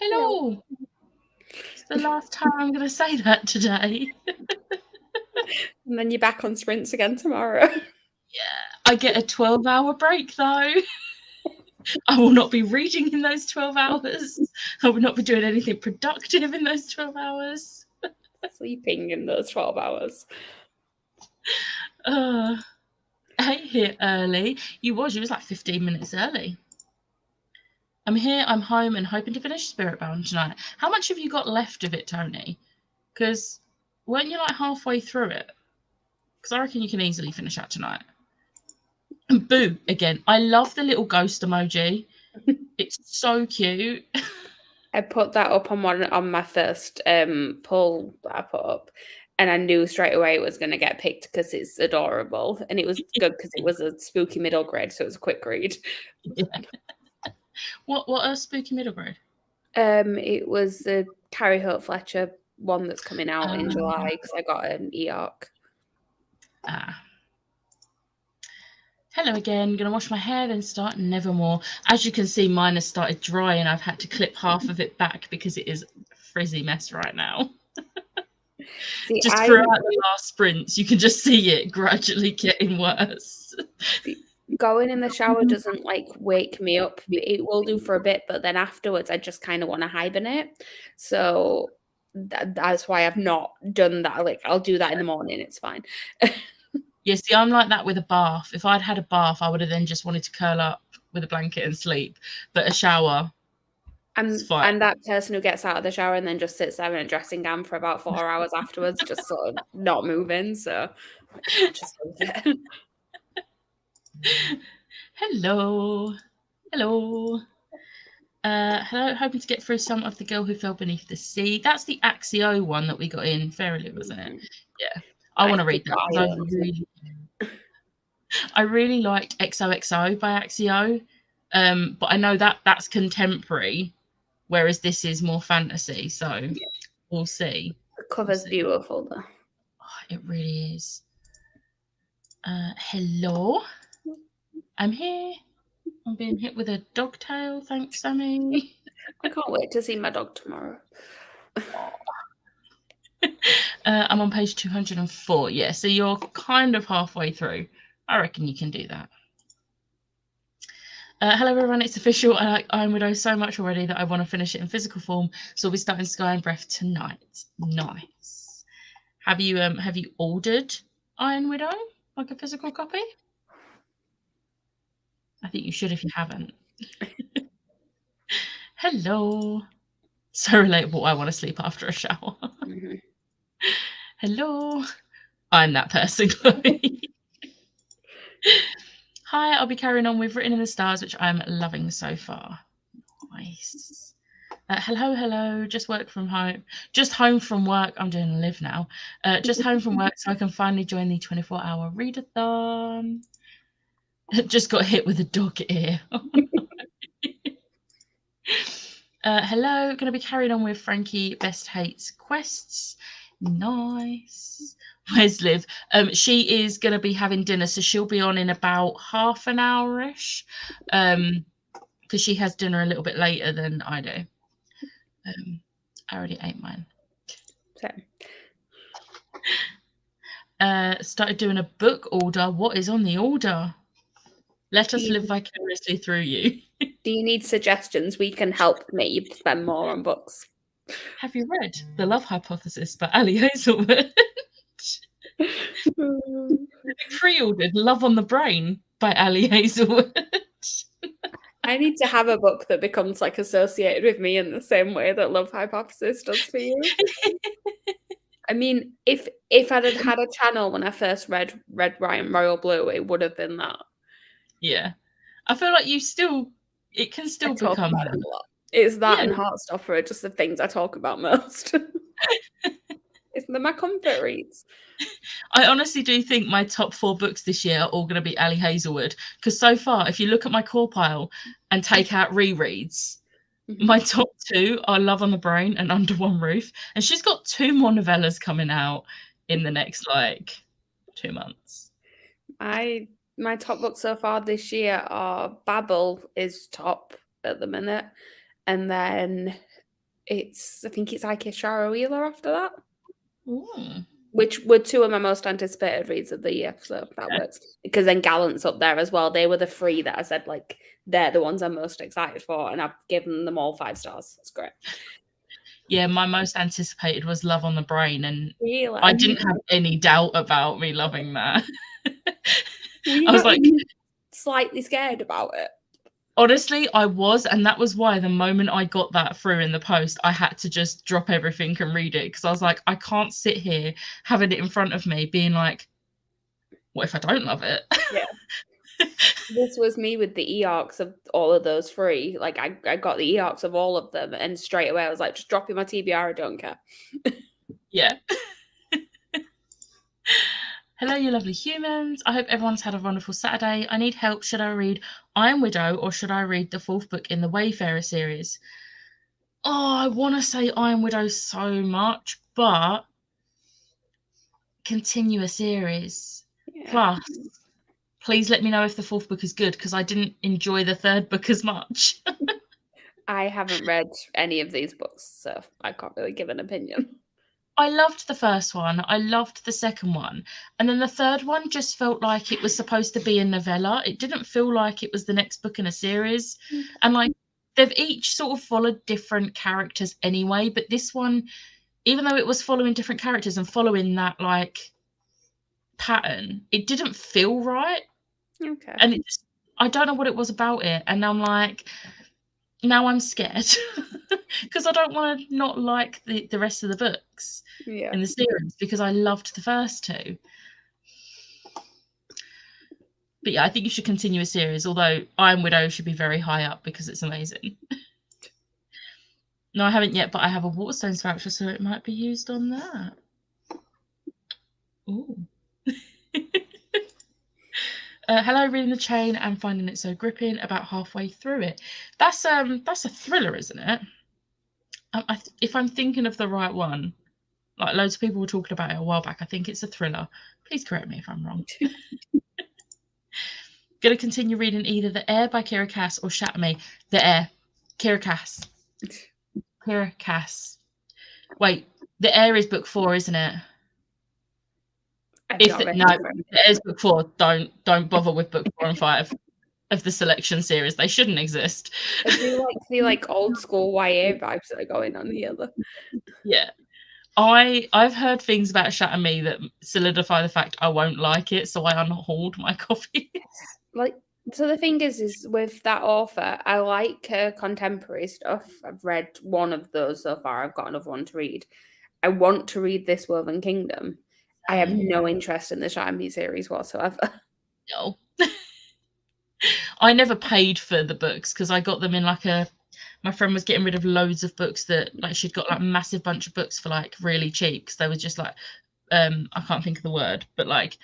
Hello. It's the last time I'm going to say that today. And then you're back on sprints again tomorrow. I get a 12-hour break though. I will not be reading in those 12 hours. I will not be doing anything productive in those 12 hours. Sleeping in those 12 hours. I ain't here early. You was like 15 minutes early. I'm here, I'm home, and hoping to finish Spiritbound tonight. How much have you got left of it, Tony? Because weren't you like halfway through it? Because I reckon you can easily finish that tonight. And boo, again. I love the little ghost emoji. It's so cute. I put that up on my first poll that I put up, and I knew straight away it was going to get picked because it's adorable, and it was good because it was a spooky middle grade, so it was a quick read. Yeah. What a spooky middle grade? It was the Carrie Hope Fletcher one that's coming out in July because I got an e-arc. Hello again. Gonna wash my hair, then start Nevermore. As you can see, mine has started drying. I've had to clip half of it back because it is a frizzy mess right now. See, just throughout the last sprints, you can just see it gradually getting worse. Going in the shower doesn't like wake me up. It will do for a bit, but then afterwards, I just kind of want to hibernate. So that's why I've not done that. Like, I'll do that in the morning. It's fine. Yeah, see, I'm like that with a bath. If I'd had a bath, I would have then just wanted to curl up with a blanket and sleep. But a shower, it's fine. I'm that person who gets out of the shower and then just sits there in a dressing gown for about 4 hours afterwards, just sort of not moving. So I'll just leave it. Hello. Hello. Hello, hoping to get through some of The Girl Who Fell Beneath the Sea. That's the Axio one that we got in fairly, wasn't it? Yeah. I want to read that. I really liked XOXO by Axio, but I know that that's contemporary, whereas this is more fantasy. So we'll see. The cover's beautiful, though. Oh, it really is. Hello. I'm here. I'm being hit with a dog tail. Thanks, Sammy. I can't wait to see my dog tomorrow. I'm on page 204. Yeah, so you're kind of halfway through. I reckon you can do that. Hello everyone, it's official. I like Iron Widow so much already that I want to finish it in physical form. So we'll be starting Sky and Breath tonight. Nice. Have you ordered Iron Widow, like a physical copy? I think you should if you haven't. Hello. So relatable. I want to sleep after a shower. Hello. I'm that person, Chloe. Hi, I'll be carrying on with Written in the Stars, which I'm loving so far. Nice. Hello. Just home from work. I'm doing a live now. Just home from work so I can finally join the 24-hour readathon. Just got hit with a dog ear. Hello, going to be carrying on with Frankie Best Hates Quests. Nice. Where's Liv? She is going to be having dinner, so she'll be on in about half an hour-ish, because she has dinner a little bit later than I do. I already ate mine. Started doing a book order. What is on the order? Let us live vicariously through you. Do you need suggestions? We can help me spend more on books. Have you read The Love Hypothesis by Ali Hazelwood? Pre-ordered Love on the Brain by Ali Hazelwood. I need to have a book that becomes like associated with me in the same way that Love Hypothesis does for you. I mean, if I'd had a channel when I first read Red, White, and Royal Blue, it would have been that. Yeah, I feel like it can still become about it a lot. It's that and Heartstopper are just the things I talk about most. They're my comfort reads. I honestly do think my top 4 books this year are all going to be Ali Hazelwood, because so far, if you look at my core pile and take out rereads, my top 2 are Love on the Brain and Under One Roof, and she's got 2 more novellas coming out in the next 2 months. My top books so far this year are Babel is top at the minute, and then I think it's like Shara Wheeler after that, Ooh. which were two of my most anticipated reads of the year. So that works because then Gallant's up there as well. They were the three that I said like they're the ones I'm most excited for, and I've given them all 5 stars. It's great. Yeah, my most anticipated was Love on the Brain, and Really, I didn't have any doubt about me loving that. were you I was not like, even slightly scared about it? honestly, I was, and that was why the moment I got that through in the post, I had to just drop everything and read it because I was like, I can't sit here having it in front of me, being like, what if I don't love it? Yeah. This was me with the e-arcs of all of those 3. Like, I got the e-arcs of all of them, and straight away I was like, just dropping my TBR, I don't care. Yeah. Hello, you lovely humans. I hope everyone's had a wonderful Saturday. I need help. Should I read Iron Widow or should I read the 4th book in the Wayfarer series? Oh, I want to say Iron Widow so much, but continue a series. Yeah. Plus, please let me know if the 4th book is good because I didn't enjoy the 3rd book as much. I haven't read any of these books, so I can't really give an opinion. I loved the first one. I loved the second one. And then the third one just felt like it was supposed to be a novella. It didn't feel like it was the next book in a series. And like they've each sort of followed different characters anyway, but this one, even though it was following different characters and following that like pattern, it didn't feel right. Okay. And it just, I don't know what it was about it. And I'm like, now I'm scared because I don't want to not like the rest of the books Yeah. in the series because I loved the first 2. But yeah, I think you should continue a series, although Iron Widow should be very high up because it's amazing. No, I haven't yet, but I have a Waterstones voucher, so it might be used on that. Ooh. Hello, reading the chain and finding it so gripping. About halfway through it. That's a thriller, isn't it? If I'm thinking of the right one, like loads of people were talking about it a while back. I think it's a thriller. Please correct me if I'm wrong. Gonna continue reading either The Air by Kira Cass or Shatter Me. The Air. Kira Cass. Kira Cass. Wait, The Air is book 4, isn't it? No, The Air is book 4. Don't bother with book 4 and 5 of the selection series. They shouldn't exist. I do like the like old school YA vibes that are going on here though. Yeah. I've heard things about Shatter Me that solidify the fact I won't like it, so I unhauled my copies. Like, so the thing is with that author, I like her contemporary stuff. I've read one of those so far. I've got another one to read. I want to read This Woven Kingdom. I have no interest in the Shatter Me series whatsoever. No. I never paid for the books because I got them in like my friend was getting rid of loads of books that like she'd got like a massive bunch of books for like really cheap because they were just like I can't think of the word, but like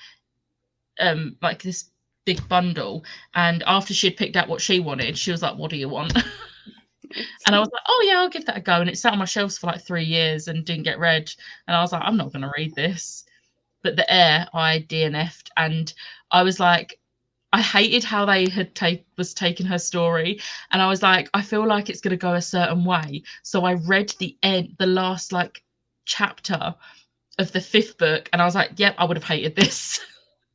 this big bundle. And after she had picked out what she wanted, she was like, what do you want? And I was like, oh yeah, I'll give that a go. And it sat on my shelves for like 3 years and didn't get read. And I was like, I'm not going to read this. But The Air, I DNF'd, and I was like, I hated how they had was taking her story, and I was like, I feel like it's going to go a certain way. So I read the last like chapter of the 5th book, and I was like, yep, I would have hated this.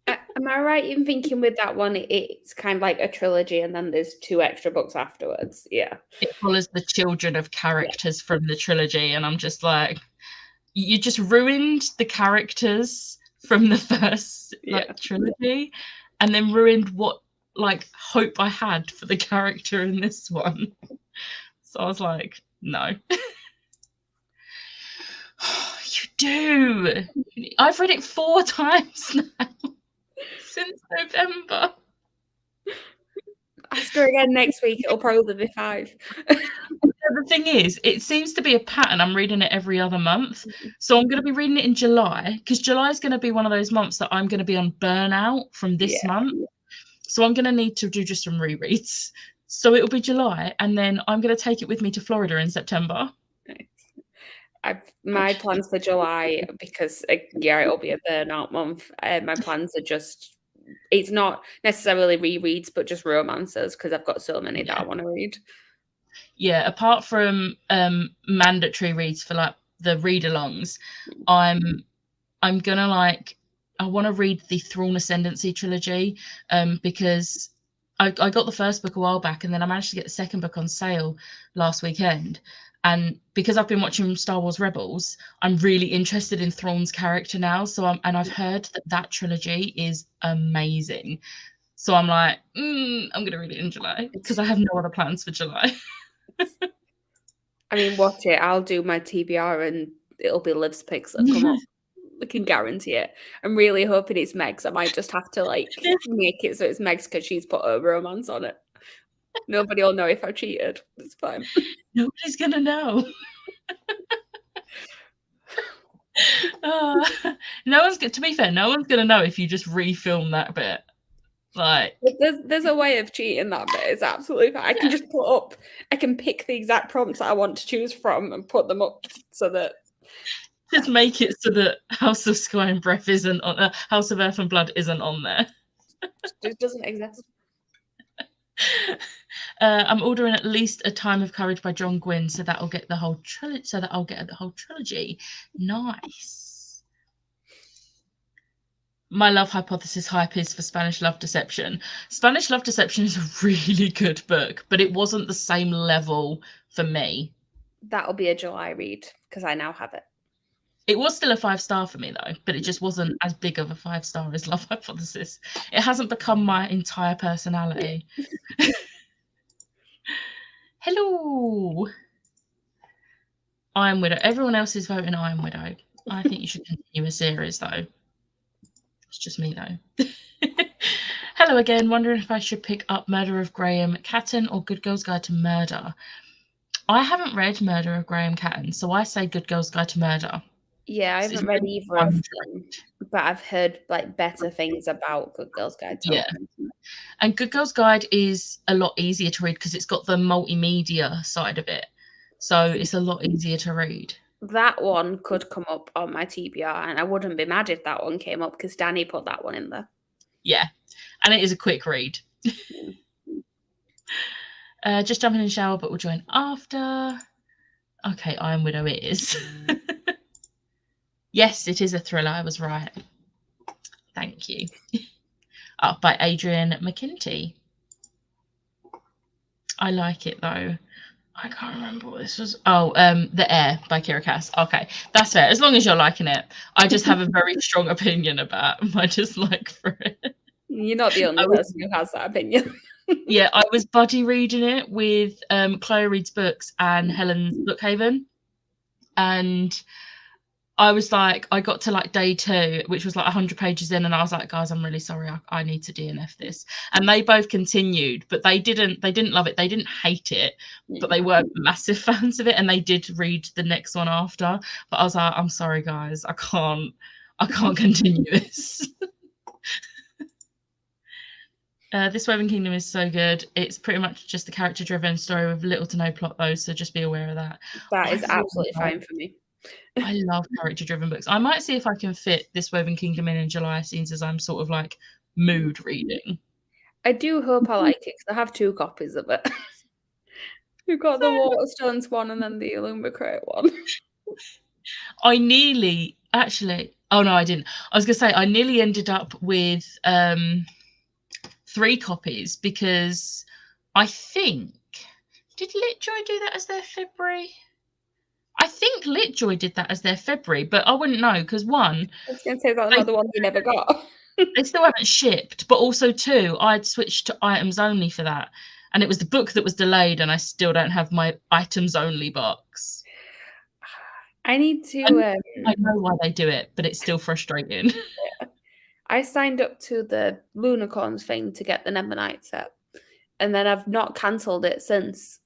Am I right in thinking with that one, it's kind of like a trilogy and then there's 2 extra books afterwards? Yeah. It follows the children of characters from the trilogy, and I'm just like, you just ruined the characters from the first trilogy, and then ruined what like hope I had for the character in this one. So I was like, no. You do. I've read it 4 times now since November. Ask her again next week. It'll probably be 5. The thing is, it seems to be a pattern. I'm reading it every other month. So I'm going to be reading it in July because July is going to be one of those months that I'm going to be on burnout from this month. So I'm going to need to do just some rereads. So it'll be July, and then I'm going to take it with me to Florida in September. My plans for July, because it'll be a burnout month. My plans are just, it's not necessarily rereads, but just romances because I've got so many that I want to read. Yeah, apart from mandatory reads for like the read-alongs, I'm I'm gonna like I want to read the Thrawn Ascendancy trilogy, because I got the first book a while back, and then I managed to get the second book on sale last weekend. And because I've been watching Star Wars Rebels, I'm really interested in Thrawn's character now. And I've heard that that trilogy is amazing. So I'm like, I'm gonna read it in July because I have no other plans for July. I mean, watch it. I'll do my TBR and it'll be Liv's picks that come up. I can guarantee it. I'm really hoping it's Meg's. I might just have to like make it so it's Meg's because she's put her romance on it. Nobody will know if I cheated. It's fine. Nobody's gonna know. No one's to be fair, no one's gonna know if you just refilm that bit. Like, there's a way of cheating that bit. It's absolutely fine. I can just I can pick the exact prompts that I want to choose from and put them up so that just make it so that House of Sky and Breath isn't on House of Earth and Blood isn't on there. it doesn't exist. I'm ordering at least A Time of Courage by John Gwynne, so that I'll get the whole trilogy. Nice. My love hypothesis hype is for Spanish Love Deception. Spanish Love Deception is a really good book, but it wasn't the same level for me. That'll be a July read because I now have it. It was still a 5-star for me though, but it just wasn't as big of a 5-star as Love Hypothesis. It hasn't become my entire personality. Hello. Iron Widow. Everyone else is voting Iron Widow. I think you should continue a series though. It's just me though. Hello again. Wondering if I should pick up Murder of Graham Catton or Good Girl's Guide to Murder. I haven't read Murder of Graham Catton, so I say Good Girl's Guide to Murder. Yeah, I haven't read either of them, but I've heard like better things about Good Girl's Guide to Murder. And Good Girl's Guide is a lot easier to read because it's got the multimedia side of it. So it's a lot easier to read. That one could come up on my TBR, and I wouldn't be mad if that one came up because Danny put that one in there. Yeah, and it is a quick read. Just jumping in the shower, but we'll join after. Okay, Iron Widow it is. Yes, it is a thriller. I was right. Thank you. By Adrian McKinty. I like it though. I can't remember what this was. Oh, The Air by Kira Cass. Okay, that's fair. As long as you're liking it. I just have a very strong opinion about my dislike for it. You're not the only person who has that opinion. Yeah, I was buddy reading it with Chloe Reads Books and Helen's Bookhaven. And I was like, I got to like day 2, which was like 100 pages in, and I was like, guys, I'm really sorry, I need to DNF this. And they both continued, but they didn't love it. They didn't hate it, but they weren't massive fans of it, and they did read the next one after. But I was like, I'm sorry, guys, I can't continue this. This Woven Kingdom is so good. It's pretty much just a character-driven story with little to no plot, though, so just be aware of that. That is absolutely fine for me. I love character-driven books. I might see if I can fit This Woven Kingdom in July, since as I'm sort of like mood reading. I do hope I like it because I have 2 copies of it. We've got the Waterstones one and then the Illumicrate one. I nearly, actually, oh no, I didn't. I was going to say, I nearly ended up with 3 copies because I think, did Litjoy do that as their February? I think Litjoy did that as their February, but I wouldn't know because 1, I was going to say that's another one we never got. They still haven't shipped, but also 2, I'd switched to items only for that. And it was the book that was delayed, and I still don't have my items only box. I need to. I know why they do it, but it's still frustrating. Yeah. I signed up to the Lunicorns thing to get the Nevernight set, and then I've not cancelled it since.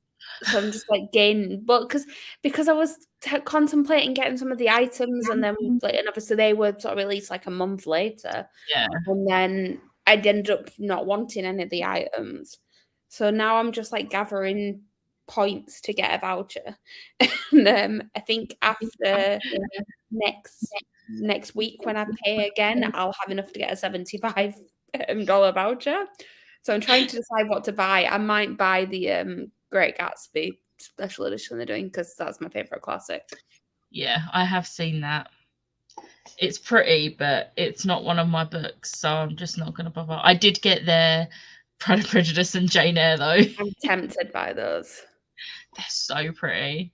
So I'm just like gaining, but because I was contemplating getting some of the items, and then like, and obviously they were sort of released like a month later. Yeah. And then I ended up not wanting any of the items, so now I'm just like gathering points to get a voucher. And I think after next week when I pay again, I'll have enough to get a $75 voucher. So I'm trying to decide what to buy. I might buy the Great Gatsby special edition they're doing, because that's my favourite classic. Yeah, I have seen that. It's pretty, but it's not one of my books, so I'm just not going to bother. I did get their Pride and Prejudice and Jane Eyre, though. I'm tempted by those. They're so pretty.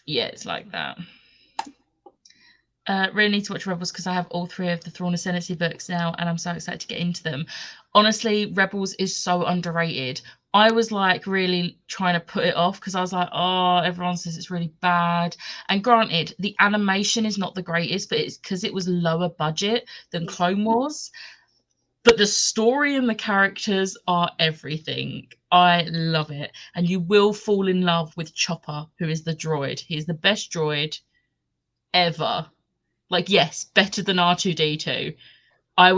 Yeah, it's like that. Really need to watch Rebels because I have all 3 of the Thrawn Ascendancy books now, and I'm so excited to get into them. Honestly, Rebels is so underrated. I was like really trying to put it off because I was like, oh, everyone says it's really bad. And granted, the animation is not the greatest, but it's because it was lower budget than Clone Wars. But the story and the characters are everything. I love it. And you will fall in love with Chopper, who is the droid. He is the best droid ever. Like, yes, better than R2D2. I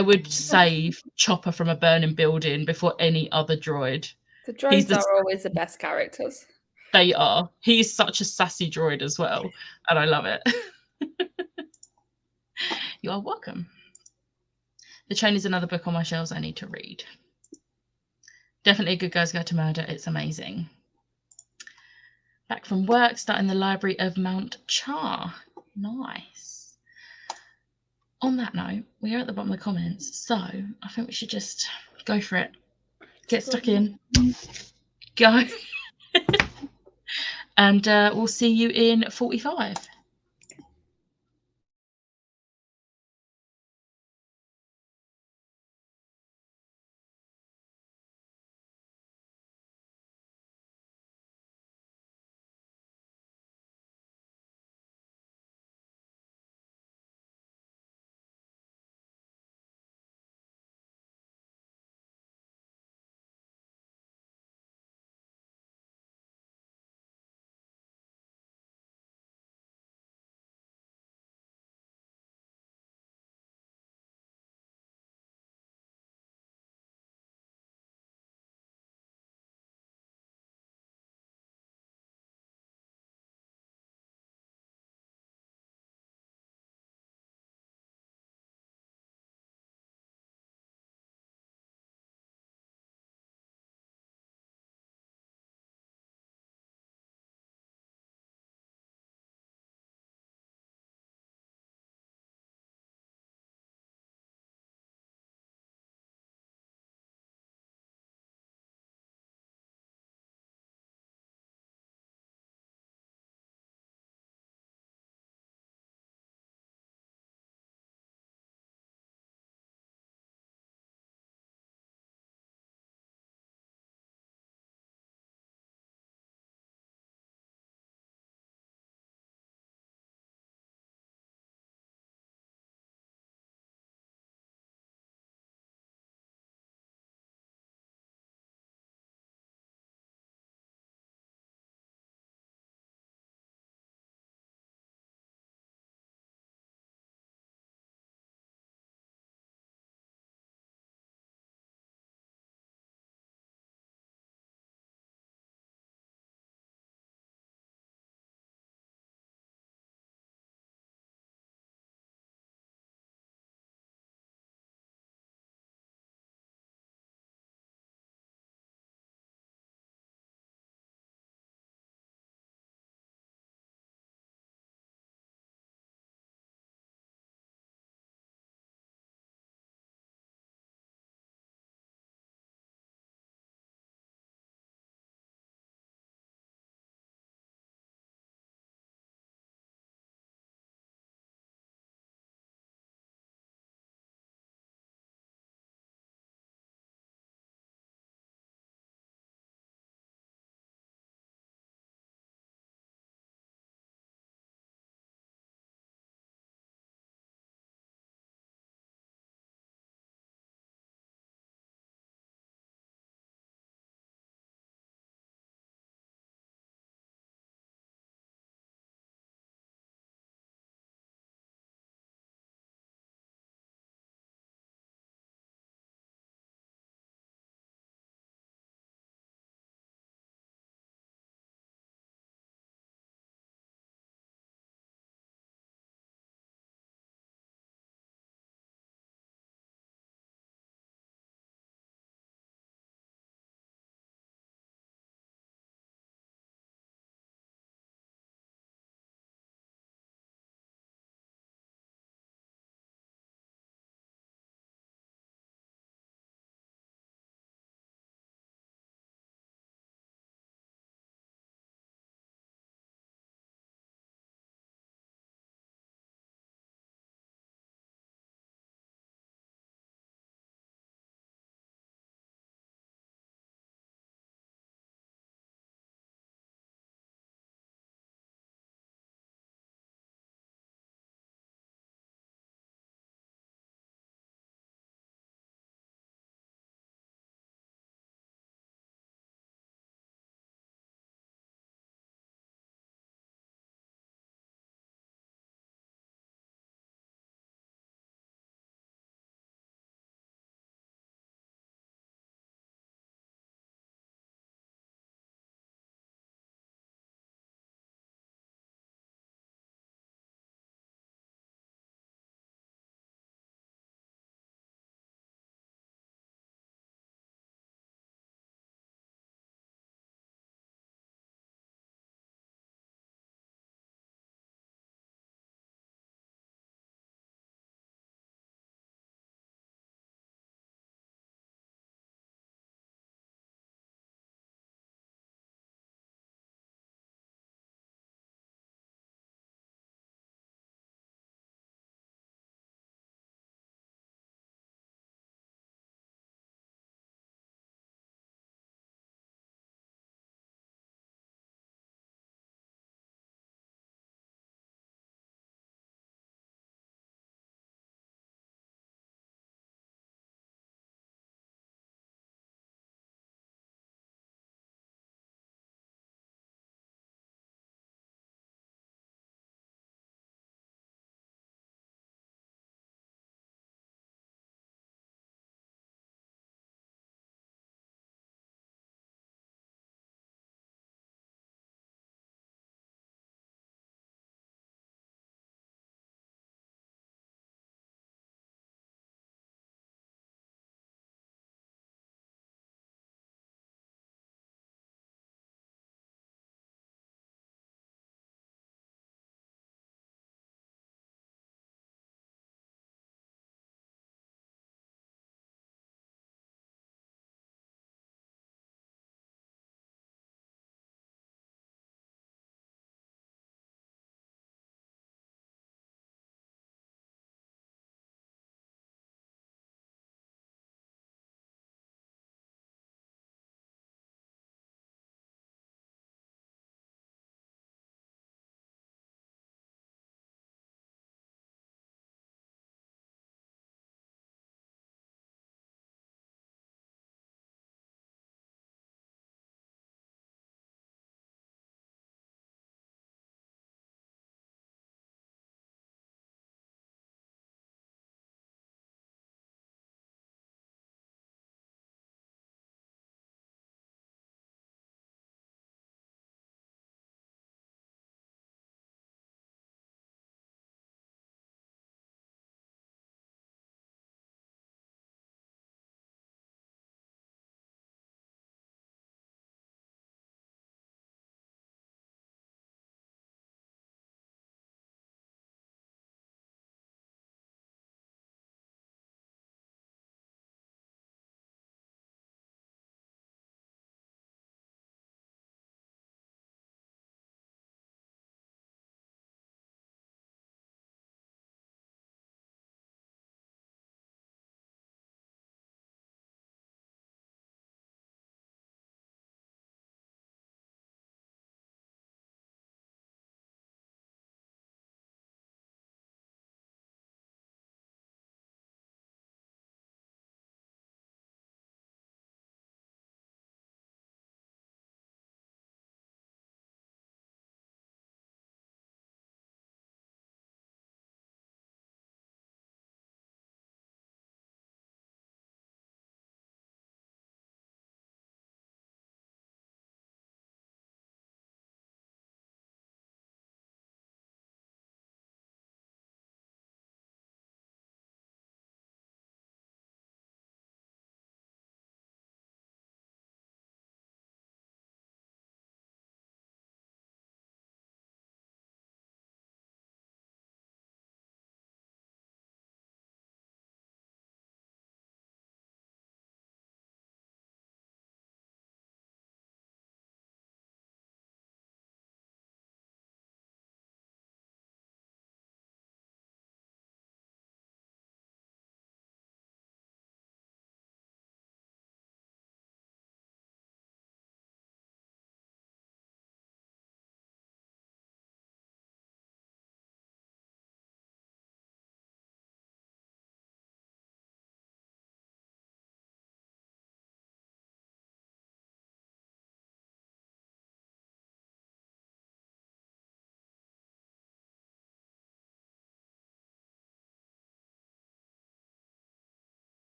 would save Chopper from a burning building before any other droid. The He's droids the are always the best characters. They are. He's such a sassy droid as well, and I love it. You are welcome. The Chain is another book on my shelves I need to read. Definitely a Good Guys Guide to Murder. It's amazing. Back from work, starting the Library of Mount Char. Nice. On that note, we are at the bottom of the comments, so I think we should just go for it. Get stuck in. Go. And we'll see you in 45.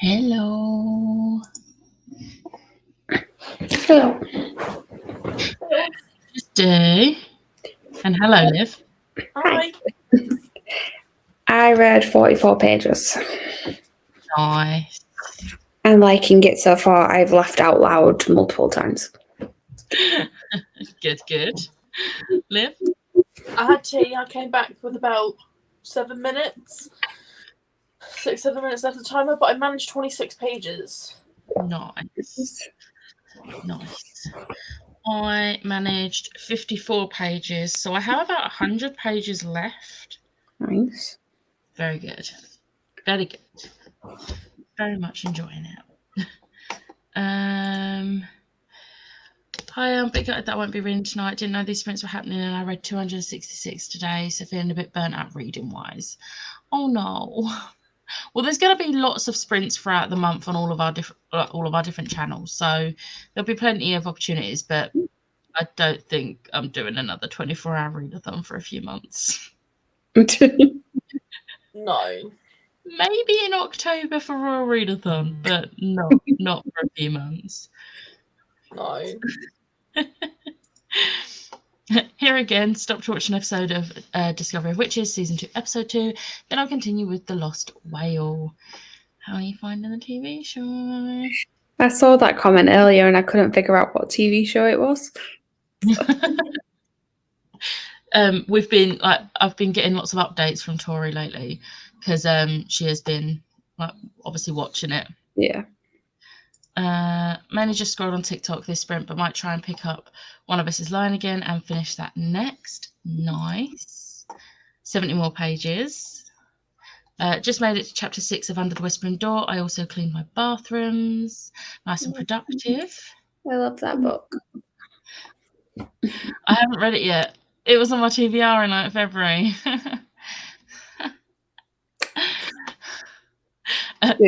Hello. Hello. Tuesday. And hello, Liv. Hi. I read 44 pages. Nice. I'm liking it so far. I've laughed out loud multiple times. Good. Liv? I had tea. I came back with about 7 minutes. 6-7 minutes left of the timer, but I managed 26 pages. Nice. I managed 54 pages, so I have about 100 pages left. Nice. Very good. Very good. Very much enjoying it. Hi, I'm a bit gutted that I won't be reading tonight. Didn't know these sprints were happening, and I read 266 today, so feeling a bit burnt out reading wise. Oh no. Well, there's going to be lots of sprints throughout the month on all of our different channels, so there'll be plenty of opportunities. But I don't think I'm doing another 24-hour readathon for a few months. No. Maybe in October for Royal Readathon, but not for a few months. No. Here again, stopped watching an episode of Discovery of Witches, Season 2, Episode 2. Then I'll continue with The Lost Whale. How are you finding the TV show? I saw that comment earlier and I couldn't figure out what TV show it was. I've been getting lots of updates from Tori lately because she has been obviously watching it. Yeah. Mainly just scrolled on TikTok this sprint, but might try and pick up One of Us is Lying again and finish that next. Nice. 70 more pages. Just made it to chapter 6 of Under the Whispering Door. I also cleaned my bathrooms. Nice and productive. I love that book. I haven't read it yet. It was on my TBR in like February.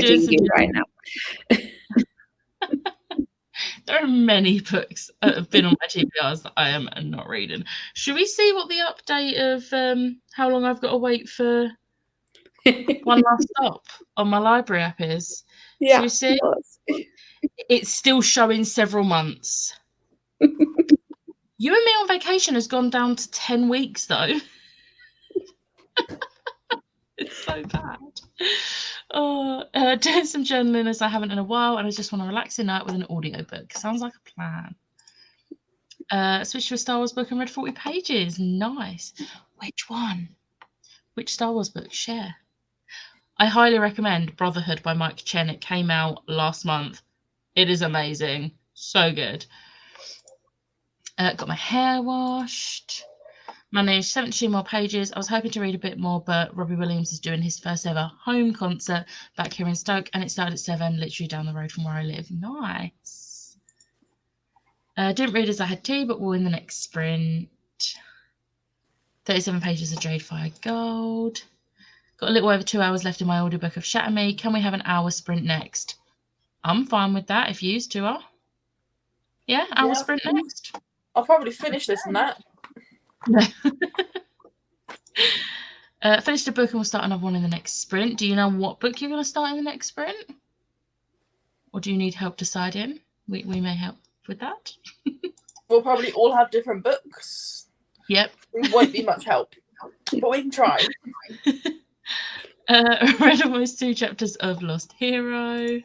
Doing you right now. There are many books that have been on my TBRs that I am not reading. Should we see what the update of how long I've got to wait for One Last Stop on my library app is? Yeah. Should we see? It's still showing several months. You and Me on Vacation has gone down to 10 weeks though. It's so bad. Doing some journaling as I haven't in a while, and I just want to relax at night with an audiobook. Sounds like a plan. Switched to a Star Wars book and read 40 pages. Nice. Which one? Which Star Wars book? Share. I highly recommend Brotherhood by Mike Chen. It came out last month. It is amazing. So good. Got my hair washed. Managed 72 more pages. I was hoping to read a bit more, but Robbie Williams is doing his first ever home concert back here in Stoke, and it started at 7, literally down the road from where I live. Nice. Didn't read as I had tea, but we'll in the next sprint. 37 pages of Jade Fire Gold. Got a little over 2 hours left in my audiobook of Shatter Me. Can we have an hour sprint next? I'm fine with that if you two are. Yeah, hour sprint next. I'll probably finish this and that. Finished a book and we'll start another one in the next sprint. Do you know what book you're going to start in the next sprint? Or do you need help deciding? We may help with that. We'll probably all have different books. Yep. It won't be much help, but we can try. Read almost 2 chapters of Lost Hero.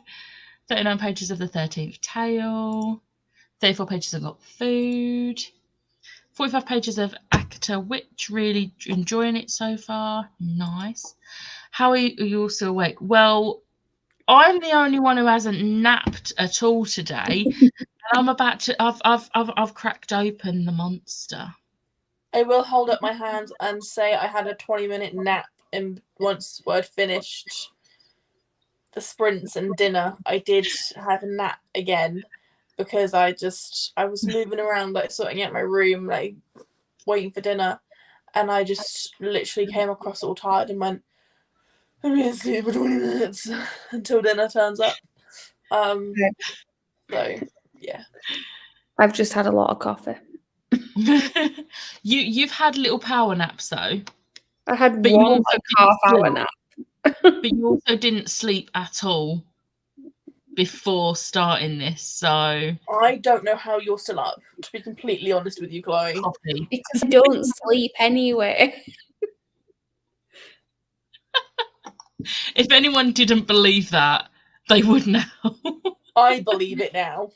39 pages of The 13th Tale. 34 pages of Got Food. 45 pages of Actor Witch, really enjoying it so far. Nice. How are you all still awake? Well, I'm the only one who hasn't napped at all today. And I'm about to I've cracked open the monster. I will hold up my hand and say I had a 20-minute nap, and once I'd finished the sprints and dinner, I did have a nap again. Because I was moving around, like sorting out my room, like waiting for dinner, and I just literally came across all tired and went, I'm gonna sleep for 20 minutes until dinner turns up. So yeah. I've just had a lot of coffee. You've had little power naps though. I had one half-hour nap. But you also didn't sleep at all. before starting this, so I don't know how you're still up, to be completely honest with you, Chloe. coffee. Because I don't sleep anyway. If anyone didn't believe that, they would now. I believe it now.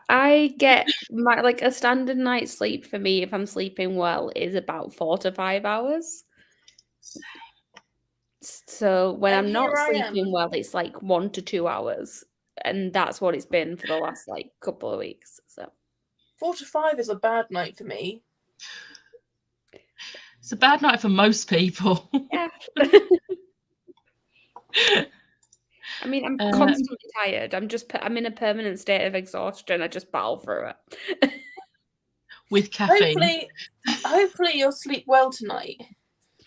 I get like a standard night's sleep for me, if I'm sleeping well, is about 4 to 5 hours. So when And I'm not here I sleeping am. well, it's like 1 to 2 hours. And that's what it's been for the last like couple of weeks. So 4 to 5 is a bad night for me. It's a bad night for most people. yeah. I mean, I'm constantly tired. I'm in a permanent state of exhaustion. I just battle through it. With caffeine. Hopefully you'll sleep well tonight.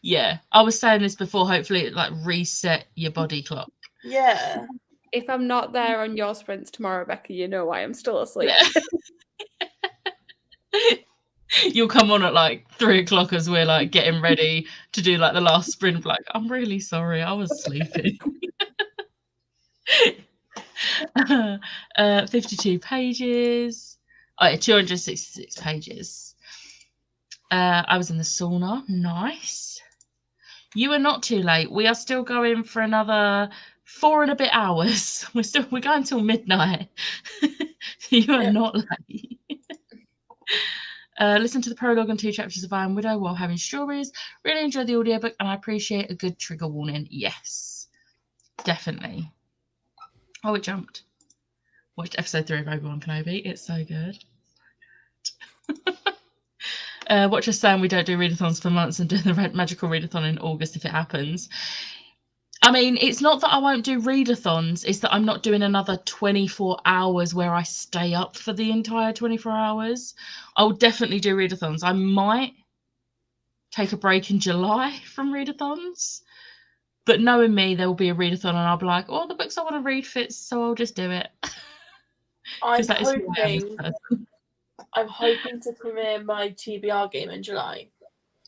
Yeah, I was saying this before. Hopefully, it like reset your body clock. Yeah. If I'm not there on your sprints tomorrow, Becky, you know why I'm still asleep. Yeah. You'll come on at like 3 o'clock as we're like getting ready to do like the last sprint. Like, I'm really sorry, I was sleeping. 52 pages. Oh, yeah, 266 pages. I was in the sauna. Nice. You are not too late. We are still going for another 4 and a bit hours. We're going till midnight. You are not late. Listen to the prologue and 2 chapters of Iron Widow while having strawberries. Really enjoyed the audiobook and I appreciate a good trigger warning. Yes, definitely. Oh, it jumped. Watched episode 3 of Obi-Wan Kenobi. It's so good. Watch us saying we don't do readathons for months and do the magical readathon in August if it happens. I mean, it's not that I won't do readathons, it's that I'm not doing another 24 hours where I stay up for the entire 24 hours. I'll definitely do readathons. I might take a break in July from readathons, but knowing me, there will be a readathon and I'll be like, oh, the books I want to read fits, so I'll just do it. I'm That is who I am as a person. I'm hoping to premiere my TBR game in July.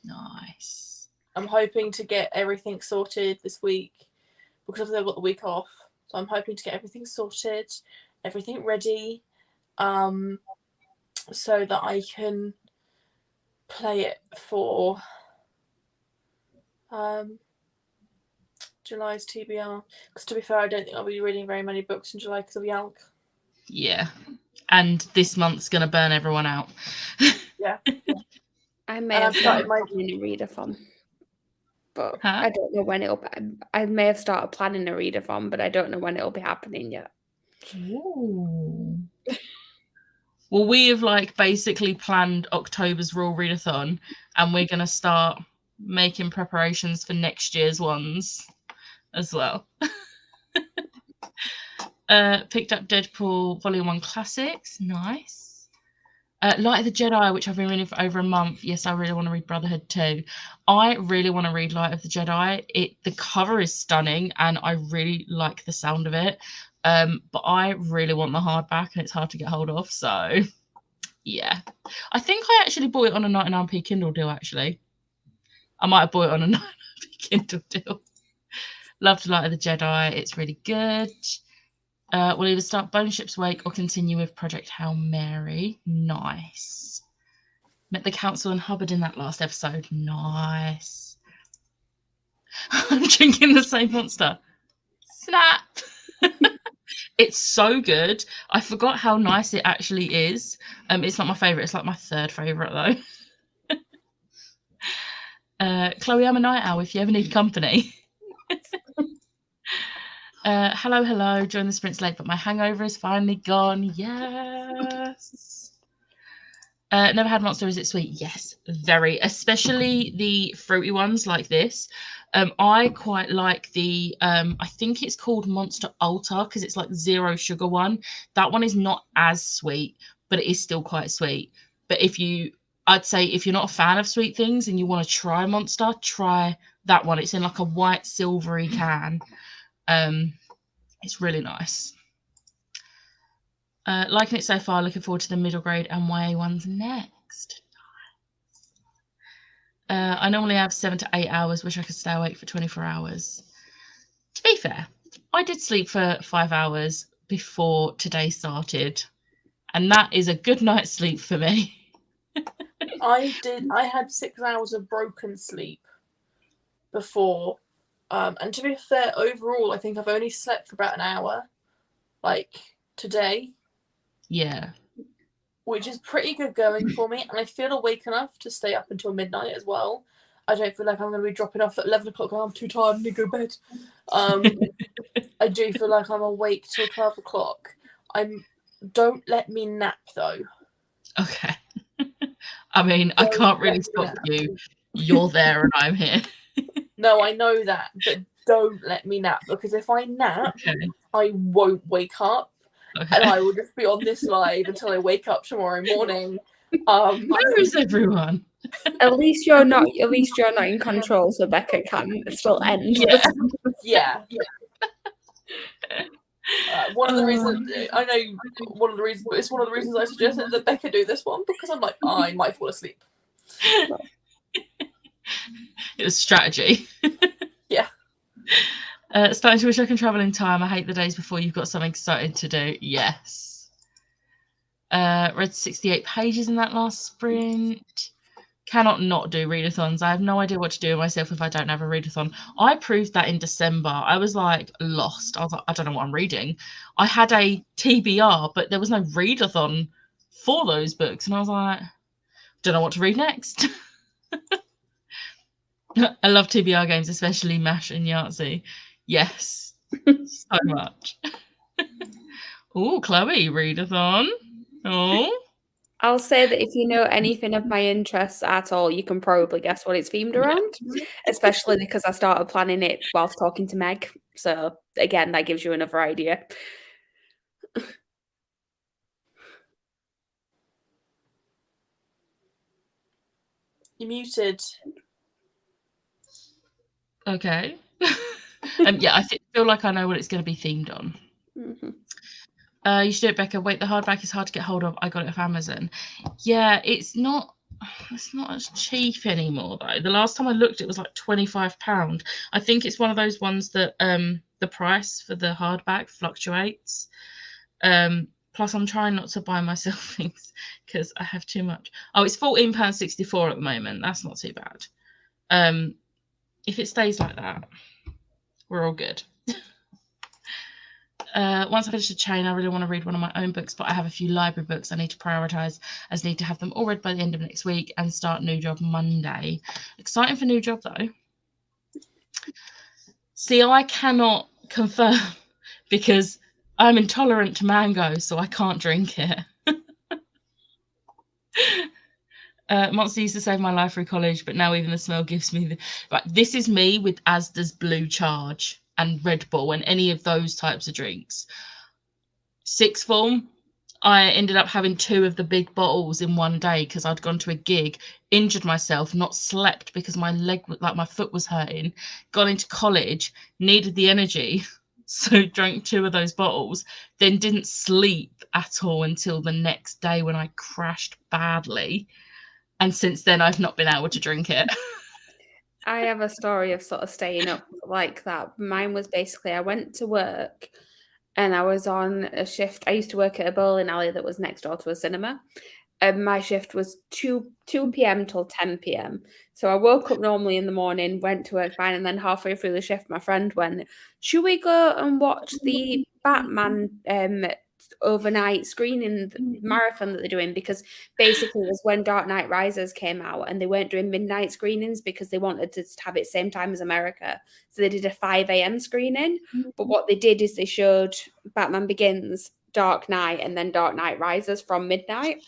Nice. I'm hoping to get everything sorted this week because obviously I've got the week off. So I'm hoping to get everything sorted, everything ready, so that I can play it for July's TBR. Because to be fair, I don't think I'll be reading very many books in July because of Yank. Yeah. And this month's going to burn everyone out. Yeah. I may have started planning a readathon, but I don't know when it'll. I may have started planning a readathon, but I don't know when it'll be happening yet. Ooh. Well, we have like basically planned October's Raw Readathon, and we're going to start making preparations for next year's ones as well. Picked up Deadpool Volume 1 Classics. Nice. Light of the Jedi, which I've been reading for over a month. Yes, I really want to read Brotherhood too. I really want to read Light of the Jedi. The cover is stunning, and I really like the sound of it. But I really want the hardback, and it's hard to get hold of. So, yeah. I think I actually bought it on a 99p Kindle deal, actually. I might have bought it on a 99p Kindle deal. Loved Light of the Jedi. It's really good. We'll either start Bone Ship's Wake or continue with Project Hail Mary. Nice. Met the Council and Hubbard in that last episode. Nice. I'm drinking the same monster. Snap. It's so good. I forgot how nice it actually is. It's not my favourite. It's like my 3rd favourite, though. Chloe, I'm a night owl if you ever need company. Hello. Joined the sprints late, but my hangover is finally gone. Yes. Never had Monster. Is it sweet? Yes, very. Especially the fruity ones like this. I quite like the, I think it's called Monster Ultra because it's like 0 sugar one. That one is not as sweet, but it is still quite sweet. But I'd say if you're not a fan of sweet things and you want to try Monster, try that one. It's in like a white silvery can. It's really nice. Liking it so far. Looking forward to the middle grade and YA ones next. I normally have 7 to 8 hours. Wish I could stay awake for 24 hours. To be fair, I did sleep for 5 hours before today started, and that is a good night's sleep for me. I had 6 hours of broken sleep before, and to be fair, overall, I think I've only slept for about an hour, like today. Yeah. Which is pretty good going for me, and I feel awake enough to stay up until midnight as well. I don't feel like I'm going to be dropping off at 11 o'clock. I'm too tired and to go to bed. I do feel like I'm awake till 12 o'clock. Don't let me nap, though. Okay. I mean, I can't really stop you. You're there and I'm here. No, I know that, but don't let me nap, because if I nap, Okay. I won't wake up, Okay. and I will just be on this live until I wake up tomorrow morning. Where is everyone? At least you're not in control, so Becca can still end. Yeah. One of the reasons I know, one of the reasons, but it's one of the reasons I suggested that Becca do this one, because I'm like, I might fall asleep. It was strategy. Yeah. Starting to wish I can travel in time. I hate the days before you've got something exciting to do. Yes. Read 68 pages in that last sprint. Cannot not do readathons. I have no idea what to do with myself if I don't have a readathon. I proved that in December. I was like lost. I was like, I don't know what I'm reading. I had a TBR, but there was no readathon for those books. And I was like, don't know what to read next. I love TBR games, especially MASH and Yahtzee. Yes, so much. Oh, Chloe, readathon. Oh. I'll say that if you know anything of my interests at all, you can probably guess what it's themed around, especially because I started planning it whilst talking to Meg. So again, that gives you another idea. You're muted. Okay. Yeah, I feel like I know what it's going to be themed on. Mm-hmm. You should do it, Becca. Wait, the hardback is hard to get hold of. I got it off Amazon. Yeah, it's not as cheap anymore though. The last time I looked, it was like £25. I think it's one of those ones that the price for the hardback fluctuates. Plus, I'm trying not to buy myself things because I have too much. Oh, it's £14.64 at the moment. That's not too bad. If it stays like that, we're all good. Once I finish the chain, I really want to read one of my own books, but I have a few library books I need to prioritise, as I need to have them all read by the end of next week and start new job Monday. Exciting for new job though. See, I cannot confirm because I'm intolerant to mango, so I can't drink it. Monster used to save my life through college, but now even the smell gives me the... Right, this is me with Asda's Blue Charge and Red Bull and any of those types of drinks. Sixth form, I ended up having 2 of the big bottles in one day because I'd gone to a gig, injured myself, not slept because my my foot was hurting, got into college, needed the energy, so drank 2 of those bottles, then didn't sleep at all until the next day when I crashed badly. And since then, I've not been able to drink it. I have a story of sort of staying up like that. Mine was basically I went to work and I was on a shift. I used to work at a bowling alley that was next door to a cinema. And my shift was 2 p.m. till 10 p.m. So I woke up normally in the morning, went to work fine, and then halfway through the shift, my friend went, should we go and watch the Batman overnight screening marathon that they're doing? Because basically it was when Dark Knight Rises came out and they weren't doing midnight screenings because they wanted to have it same time as America. So they did a 5 a.m. screening. But what they did is they showed Batman Begins, Dark Knight, and then Dark Knight Rises from midnight.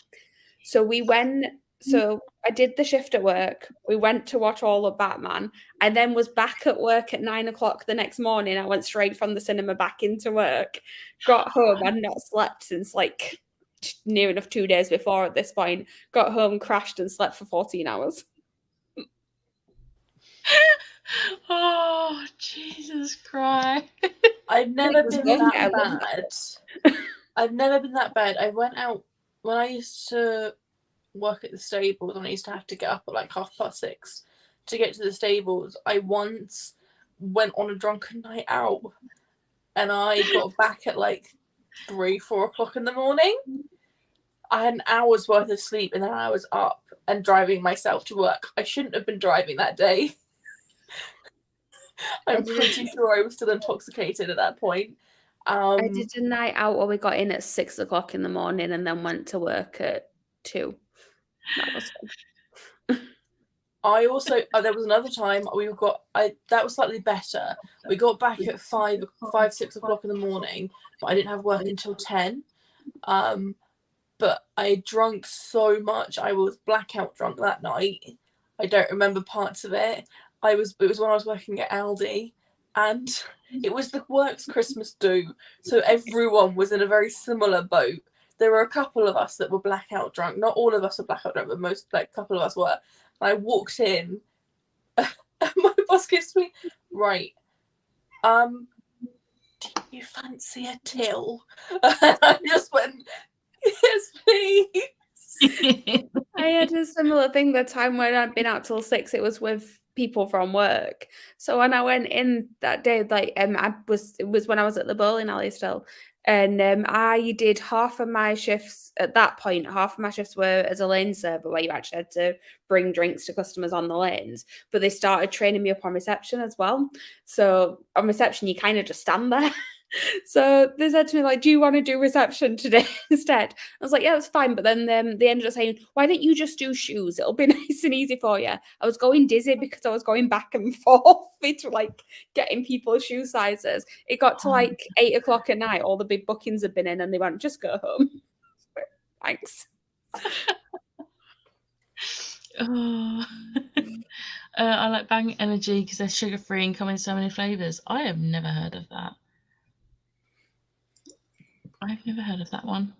So I did the shift at work. We went to watch all of Batman. I then was back at work at 9 o'clock the next morning. I went straight from the cinema back into work, got home. I'd not slept since like near enough 2 days before at this point. Got home, crashed, and slept for 14 hours. Oh, Jesus Christ. I've never been that bad. I've never been that bad. I went out when I used to work at the stables and I used to have to get up at like 6:30 to get to the stables. I once went on a drunken night out and I got back at like 3, 4 o'clock in the morning. I had an hour's worth of sleep and then I was up and driving myself to work. I shouldn't have been driving that day. I'm pretty sure I was still intoxicated at that point. I did a night out where we got in at 6 o'clock in the morning and then went to work at 2. That was fun. I also there was another time that was slightly better. We got back at 5, 6 o'clock in the morning, but I didn't have work until 10. But I had drunk so much, I was blackout drunk that night. I don't remember parts of it. It was when I was working at Aldi, and it was the works Christmas do, so everyone was in a very similar boat. There were a couple of us that were blackout drunk. Not all of us were blackout drunk, but a couple of us were. And I walked in, and my boss gives me, right, do you fancy a till? And I just went, yes, please. I had a similar thing the time when I'd been out till 6. It was with people from work. So when I went in that day, like it was when I was at the bowling alley still, and I did half of my shifts at that point. Half of my shifts were as a lane server, where you actually had to bring drinks to customers on the lanes. But they started training me up on reception as well. So on reception, you kind of just stand there. So they said to me, like, do you want to do reception today instead? I was like, yeah, that's fine. But then they ended up saying, why don't you just do shoes? It'll be nice and easy for you. I was going dizzy because I was going back and forth between like getting people's shoe sizes. It got to like 8 o'clock at night. All the big bookings had been in and they went, just go home. Thanks. Oh. I like Bang Energy because they're sugar-free and come in so many flavours. I have never heard of that. I've never heard of that one.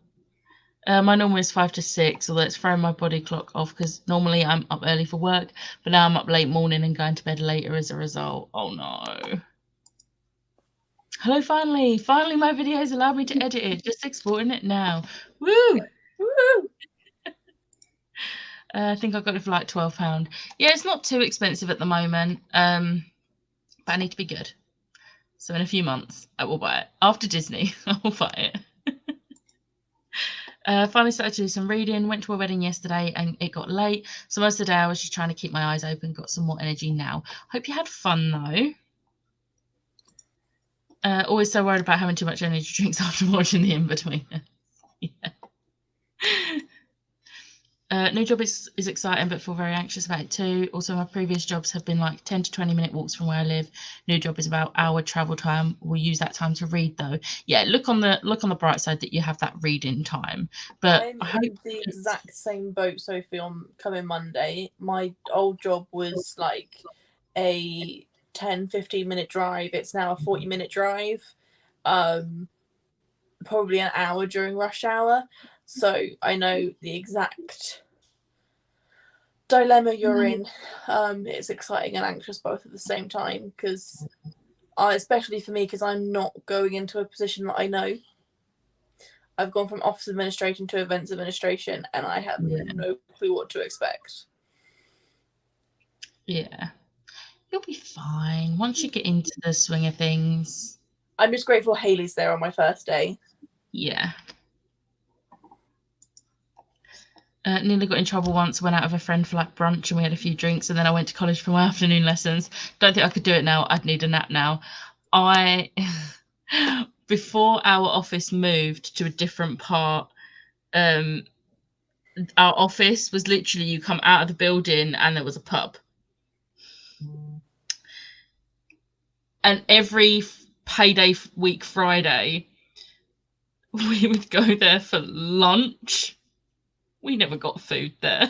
My normal is 5 to 6, although it's throwing my body clock off because normally I'm up early for work, but now I'm up late morning and going to bed later as a result. Oh no. Hello, finally. Finally my videos allowed me to edit it. Just exporting it now. Woo! Woo! I think I got it for like £12. Yeah, it's not too expensive at the moment, but I need to be good. So in a few months, I will buy it. After Disney, I will buy it. Finally started to do some reading. Went to a wedding yesterday and it got late. So most of the day I was just trying to keep my eyes open. Got some more energy now. Hope you had fun though. Always so worried about having too much energy drinks after watching the In-Betweeners. Yeah. New job is exciting, but feel very anxious about it too. Also, my previous jobs have been like 10 to 20 minute walks from where I live. New job is about hour travel time. We'll use that time to read though. Yeah, look on the bright side that you have that reading time. But I'm in the exact same boat, Sophie, on coming Monday. My old job was like a 10-15 minute drive. It's now a 40-minute drive. Probably an hour during rush hour. So I know the exact dilemma you're in. It's exciting and anxious both at the same time, because especially for me, because I'm not going into a position that I know. I've gone from office administration to events administration, and I have no clue what to expect. Yeah, you'll be fine once you get into the swing of things. I'm just grateful Hayley's there on my first day. Yeah. Nearly got in trouble once. Went out with a friend for like brunch and we had a few drinks, and then I went to college for my afternoon lessons. Don't think I could do it now. I'd need a nap now. Before our office moved to a different part, our office was literally, you come out of the building and there was a pub. And every payday week Friday, we would go there for lunch. We never got food there.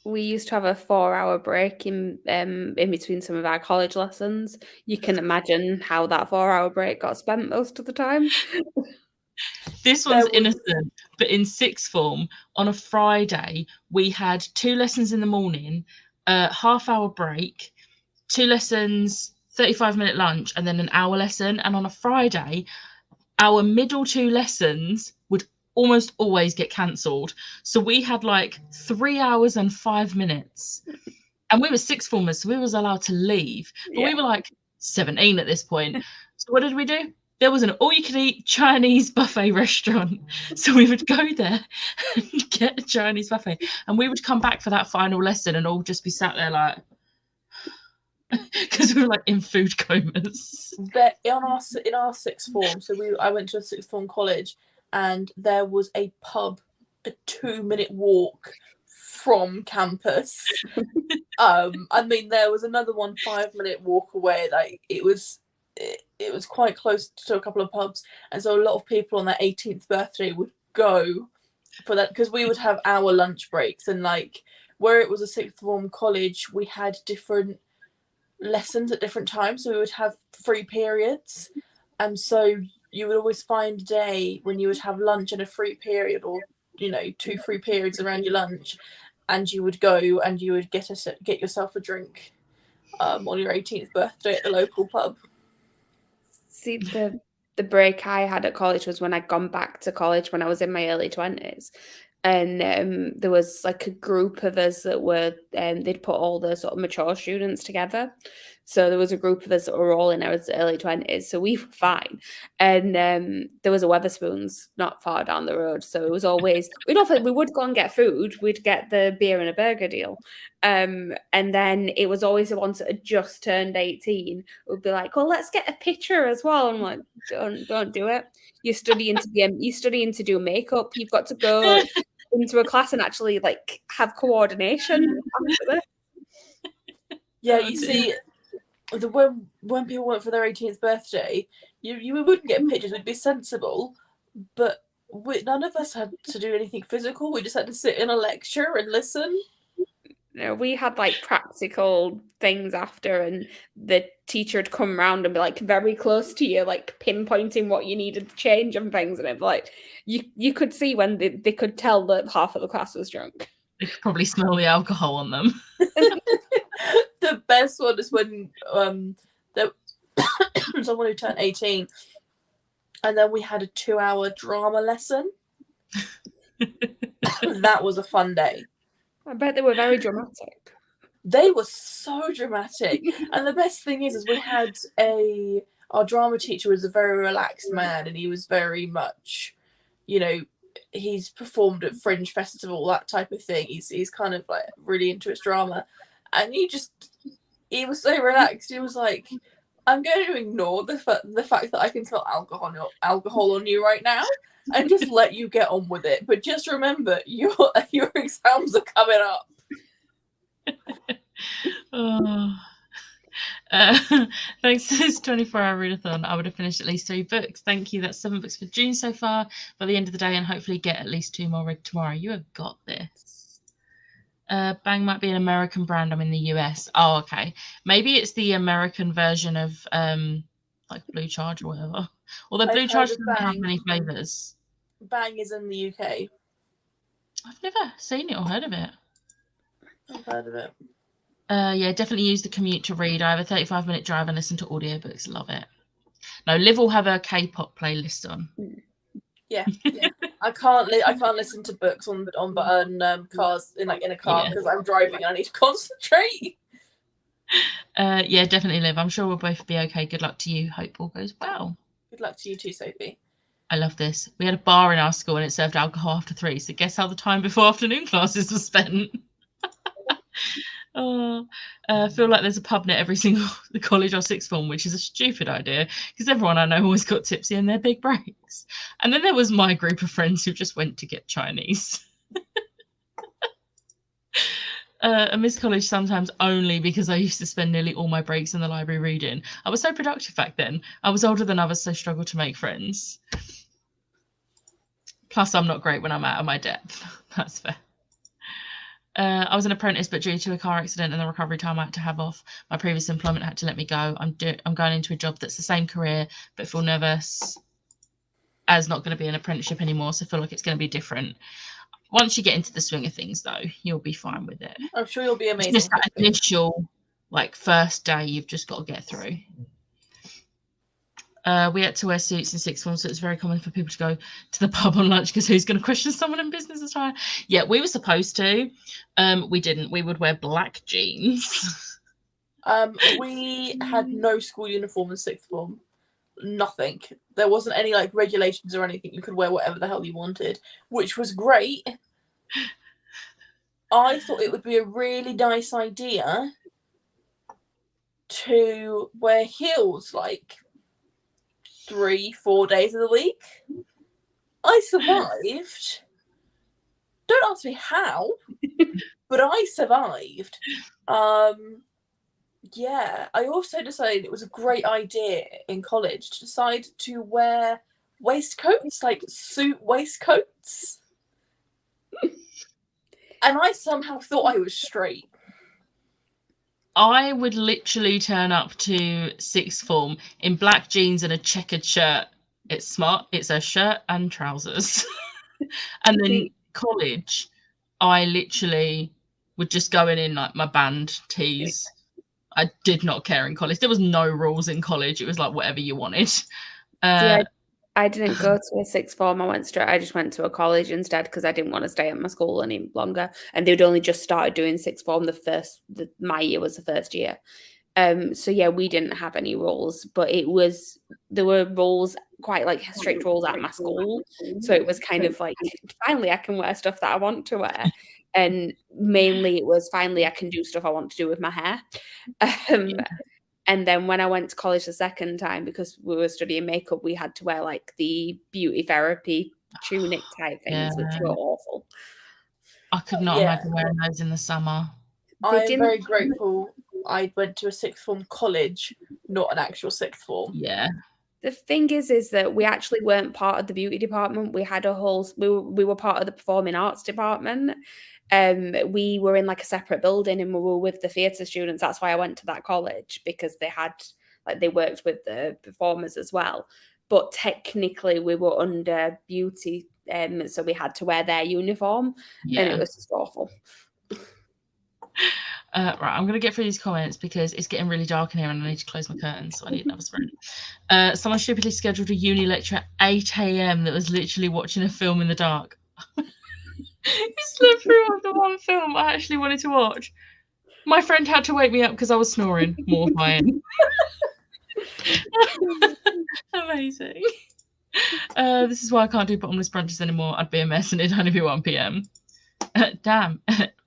We used to have a 4-hour break in between some of our college lessons. You can imagine how that 4-hour break got spent most of the time. This one's innocent, but in sixth form, on a Friday, we had 2 lessons in the morning, a half-hour break, 2 lessons, 35-minute lunch, and then an hour lesson. And on a Friday, our middle 2 lessons would almost always get cancelled. So we had like 3 hours and 5 minutes. And we were sixth formers, so we was allowed to leave. But we were like 17 at this point. So what did we do? there was an all-you-can-eat Chinese buffet restaurant. So we would go there and get a Chinese buffet, and we would come back for that final lesson and all just be sat there like, because we were like in food comas. In our sixth form, so I went to a sixth form college, and there was a pub a 2-minute walk from campus. I mean, there was another one 5-minute walk away. Like it was quite close to a couple of pubs, and so a lot of people on their 18th birthday would go for that, because we would have our lunch breaks, and like where it was a sixth form college, we had different lessons at different times, so we would have free periods, and so you would always find a day when you would have lunch and a free period, or 2 free periods around your lunch, and you would go and you would get yourself a drink on your 18th birthday at the local pub. See, the break I had at college was when I'd gone back to college when I was in my early 20s. And there was like a group of us that were, they'd put all the sort of mature students together. So there was a group of us that were all in our early 20s. So we were fine. And there was a Weatherspoons not far down the road. So it was always, we would go and get food. We'd get the beer and a burger deal. And then it was always the ones that had just turned 18 would be like, well, let's get a picture as well. I'm like, don't do it. You're studying to do makeup. You've got to go into a class and actually like have coordination after this. Yeah, you see, when people went for their 18th birthday, you wouldn't get pictures. We'd be sensible, but none of us had to do anything physical. We just had to sit in a lecture and listen. We had like practical things after, and the teacher would come around and be like very close to you, like pinpointing what you needed to change and things, and it'd be like you could see when they could tell that half of the class was drunk. They could probably smell the alcohol on them. The best one is when someone who turned 18, and then we had a 2-hour drama lesson. That was a fun day. I bet they were very dramatic. They were so dramatic. And the best thing is we had our drama teacher was a very relaxed man, and he was very much, he's performed at Fringe Festival, that type of thing. He's kind of like really into his drama. And he was so relaxed. He was like, I'm going to ignore the fact that I can smell alcohol on you right now, and just let you get on with it. But just remember, your exams are coming up. Thanks to this 24-hour readathon, I would have finished at least 3 books. Thank you. That's 7 books for June so far by the end of the day, and hopefully get at least 2 more read tomorrow. You have got this. Bang might be an American brand. I'm in the US. Oh, okay. Maybe it's the American version of like Blue Charge or whatever. Although Blue Charge doesn't have many flavours. Bang is in the UK. I've never seen it or heard of it. I've heard of it. Yeah, definitely use the commute to read. I have a 35-minute drive and listen to audiobooks. Love it. No, Liv will have a K-pop playlist on. Yeah. I can't listen to books on cars in a car because I'm driving and I need to concentrate. Yeah, definitely, Liv. I'm sure we'll both be okay. Good luck to you. Hope all goes well. Good luck to you too, Sophie. I love this. We had a bar in our school and it served alcohol after 3. So guess how the time before afternoon classes was spent. I feel like there's a pub near every single the college or sixth form, which is a stupid idea because everyone I know always got tipsy in their big breaks. And then there was my group of friends who just went to get Chinese. I miss college sometimes only because I used to spend nearly all my breaks in the library reading. I was so productive back then. I was older than others, so struggled to make friends. Plus, I'm not great when I'm out of my depth. That's fair. I was an apprentice, but due to a car accident and the recovery time I had to have off, my previous employment had to let me go. I'm going into a job that's the same career, but feel nervous as not going to be an apprenticeship anymore, so feel like it's going to be different. Once you get into the swing of things, though, you'll be fine with it. I'm sure you'll be amazing. It's just that initial, first day you've just got to get through. We had to wear suits in sixth form, so it's very common for people to go to the pub on lunch because who's going to question someone in business attire? Yeah, we were supposed to. We didn't. We would wear black jeans. We had no school uniform in sixth form. nothing. There wasn't any like regulations or anything. You could wear whatever the hell you wanted, which was great. I thought it would be a really nice idea to wear heels like 3-4 days of the week. I survived. Don't ask me how, but I survived. Yeah, I also decided it was a great idea in college to decide to wear waistcoats, like suit waistcoats. And I somehow thought I was straight. I would literally turn up to sixth form in black jeans and a checkered shirt. It's smart. It's a shirt and trousers. And then college, I literally would just go in like my band tees. I did not care in college. There was no rules in college. It was like whatever you wanted. I didn't go to a sixth form. I just went to a college instead because I didn't want to stay at my school any longer. And they'd only just started doing sixth form. My year was the first year. So yeah, we didn't have any rules, but there were rules, quite like strict rules at my school. So it was kind of like, finally I can wear stuff that I want to wear. And mainly it was finally I can do stuff I want to do with my hair. And then when I went to college the second time, because we were studying makeup, we had to wear like the beauty therapy tunic type things, which were awful. I could not imagine wearing those in the summer. I'm very grateful I went to a sixth form college, not an actual sixth form. Yeah. The thing is that we actually weren't part of the beauty department. We had we were part of the performing arts department. We were in like a separate building and we were with the theatre students. That's why I went to that college, because they worked with the performers as well. But technically we were under beauty, so we had to wear their uniform, and it was just awful. Right, I'm going to get through these comments because it's getting really dark in here and I need to close my curtains, so I need another sprint. Someone stupidly scheduled a uni lecture at 8 a.m. that was literally watching a film in the dark. You slept through the one film I actually wanted to watch. My friend had to wake me up because I was snoring. Mortifying. Amazing. This is why I can't do bottomless brunches anymore. I'd be a mess and it'd only be 1 p.m. Damn.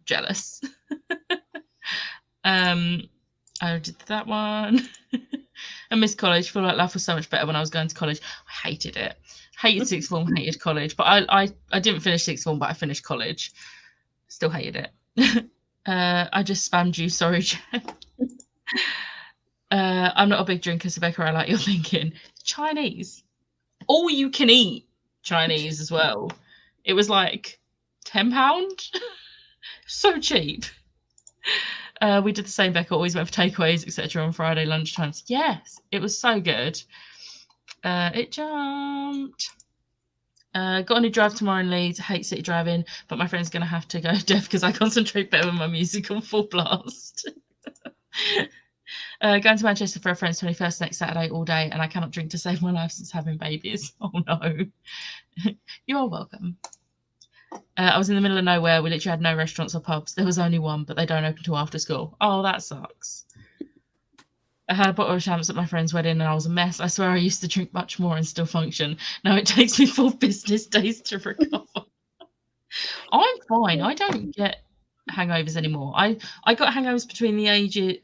Jealous. I did that one. I missed college. Feel like life was so much better when I was going to college. I hated it. Hated sixth form, hated college. But I didn't finish sixth form, but I finished college. Still hated it. I just spammed you. Sorry, Jen. I'm not a big drinker, so Becca, I like your thinking. Chinese. All you can eat Chinese as well. It was like £10. So cheap. We did the same, Becca. Always went for takeaways, etc. on Friday lunchtimes. Yes, it was so good. It jumped. Got a new drive tomorrow in Leeds. Hate city driving, but my friend's going to have to go deaf because I concentrate better with my music on full blast. Going to Manchester for a friend's 21st next Saturday all day, and I cannot drink to save my life since having babies. Oh no. You're welcome. I was in the middle of nowhere. We literally had no restaurants or pubs. There was only one, but they don't open till after school. Oh, that sucks. I had a bottle of champs at my friend's wedding and I was a mess. I swear I used to drink much more and still function. Now it takes me 4 business days to recover. I'm fine. I don't get hangovers anymore. I got hangovers between the ages.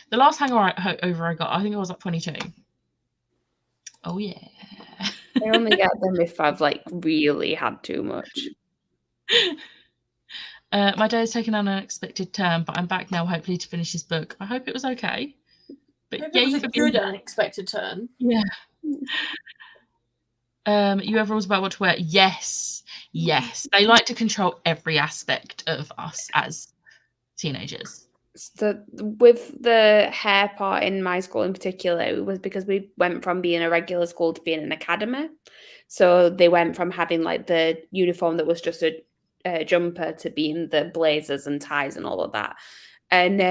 The last hangover I got, I think I was like 22. Oh, yeah. I only get them if I've like really had too much. My day has taken an unexpected turn, but I'm back now, hopefully, to finish this book. I hope it was okay. But yeah, it was a good unexpected turn. Yeah. You have rules about what to wear? Yes. They like to control every aspect of us as teenagers. With the hair part in my school in particular, it was because we went from being a regular school to being an academy. So they went from having like the uniform that was just a jumper to being the blazers and ties and all of that. And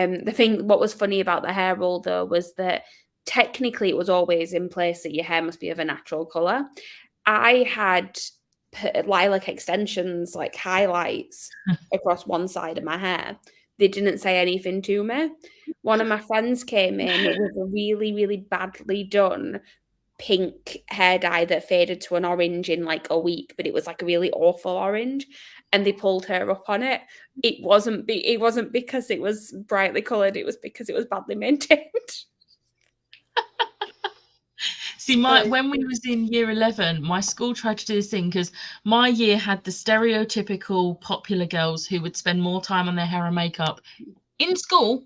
what was funny about the hair rule though was that technically it was always in place that your hair must be of a natural colour. I had lilac extensions, like highlights across one side of my hair. They didn't say anything to me. One of my friends came in with a really, really badly done pink hair dye that faded to an orange in like a week, but it was like a really awful orange, and they pulled her up on it. It wasn't because it was brightly coloured, it was because it was badly maintained. See, when we was in year 11, my school tried to do this thing because my year had the stereotypical popular girls who would spend more time on their hair and makeup in school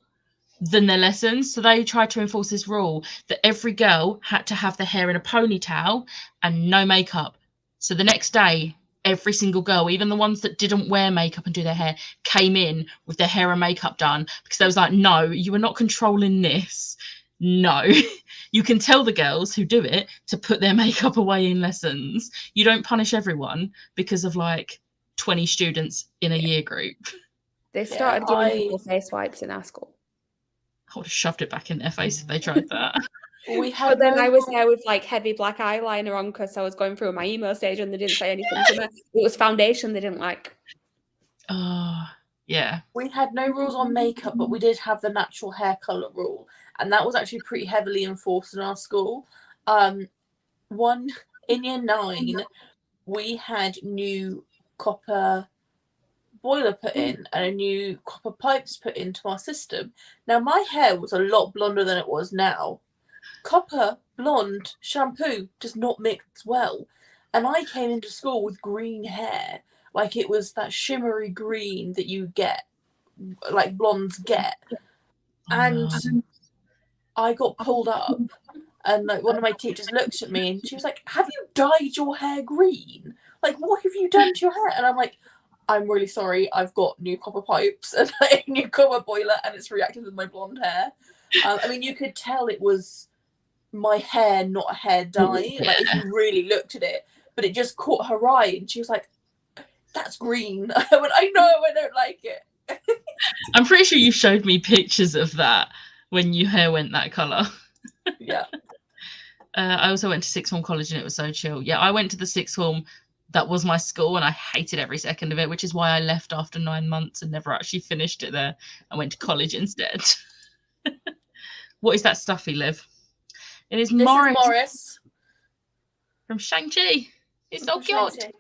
than their lessons. So they tried to enforce this rule that every girl had to have their hair in a ponytail and no makeup. So the next day, every single girl, even the ones that didn't wear makeup and do their hair, came in with their hair and makeup done, because they was like, no, you are not controlling this. No, you can tell the girls who do it to put their makeup away in lessons. You don't punish everyone because of like 20 students in a year group. They started giving people face wipes in our school. I would have shoved it back in their face if they tried that. But then I was there with like heavy black eyeliner on because I was going through my emo stage and they didn't say anything to me. It was foundation they didn't like. Oh, yeah. We had no rules on makeup, but we did have the natural hair colour rule. And that was actually pretty heavily enforced in our school. In year 9, we had new copper boiler put in and a new copper pipes put into our system. Now, my hair was a lot blonder than it was now. Copper blonde shampoo does not mix well. And I came into school with green hair. Like it was that shimmery green that you get, like blondes get. And I got pulled up, and like one of my teachers looked at me and she was like, have you dyed your hair green? Like, what have you done to your hair? And I'm like, I'm really sorry, I've got new copper pipes and a new copper boiler and it's reacted with my blonde hair. I mean, you could tell it was my hair, not a hair dye, like if you really looked at it, but it just caught her eye and she was like, that's green. I went, I know, I don't like it. I'm pretty sure you showed me pictures of that when your hair went that colour. Yeah. I also went to sixth form college and it was so chill. Yeah, I went to the sixth form that was my school and I hated every second of it, which is why I left after 9 months and never actually finished it there. I went to college instead. What is that stuffy, Liv? It is Morris from Shang Chi. It's so cute.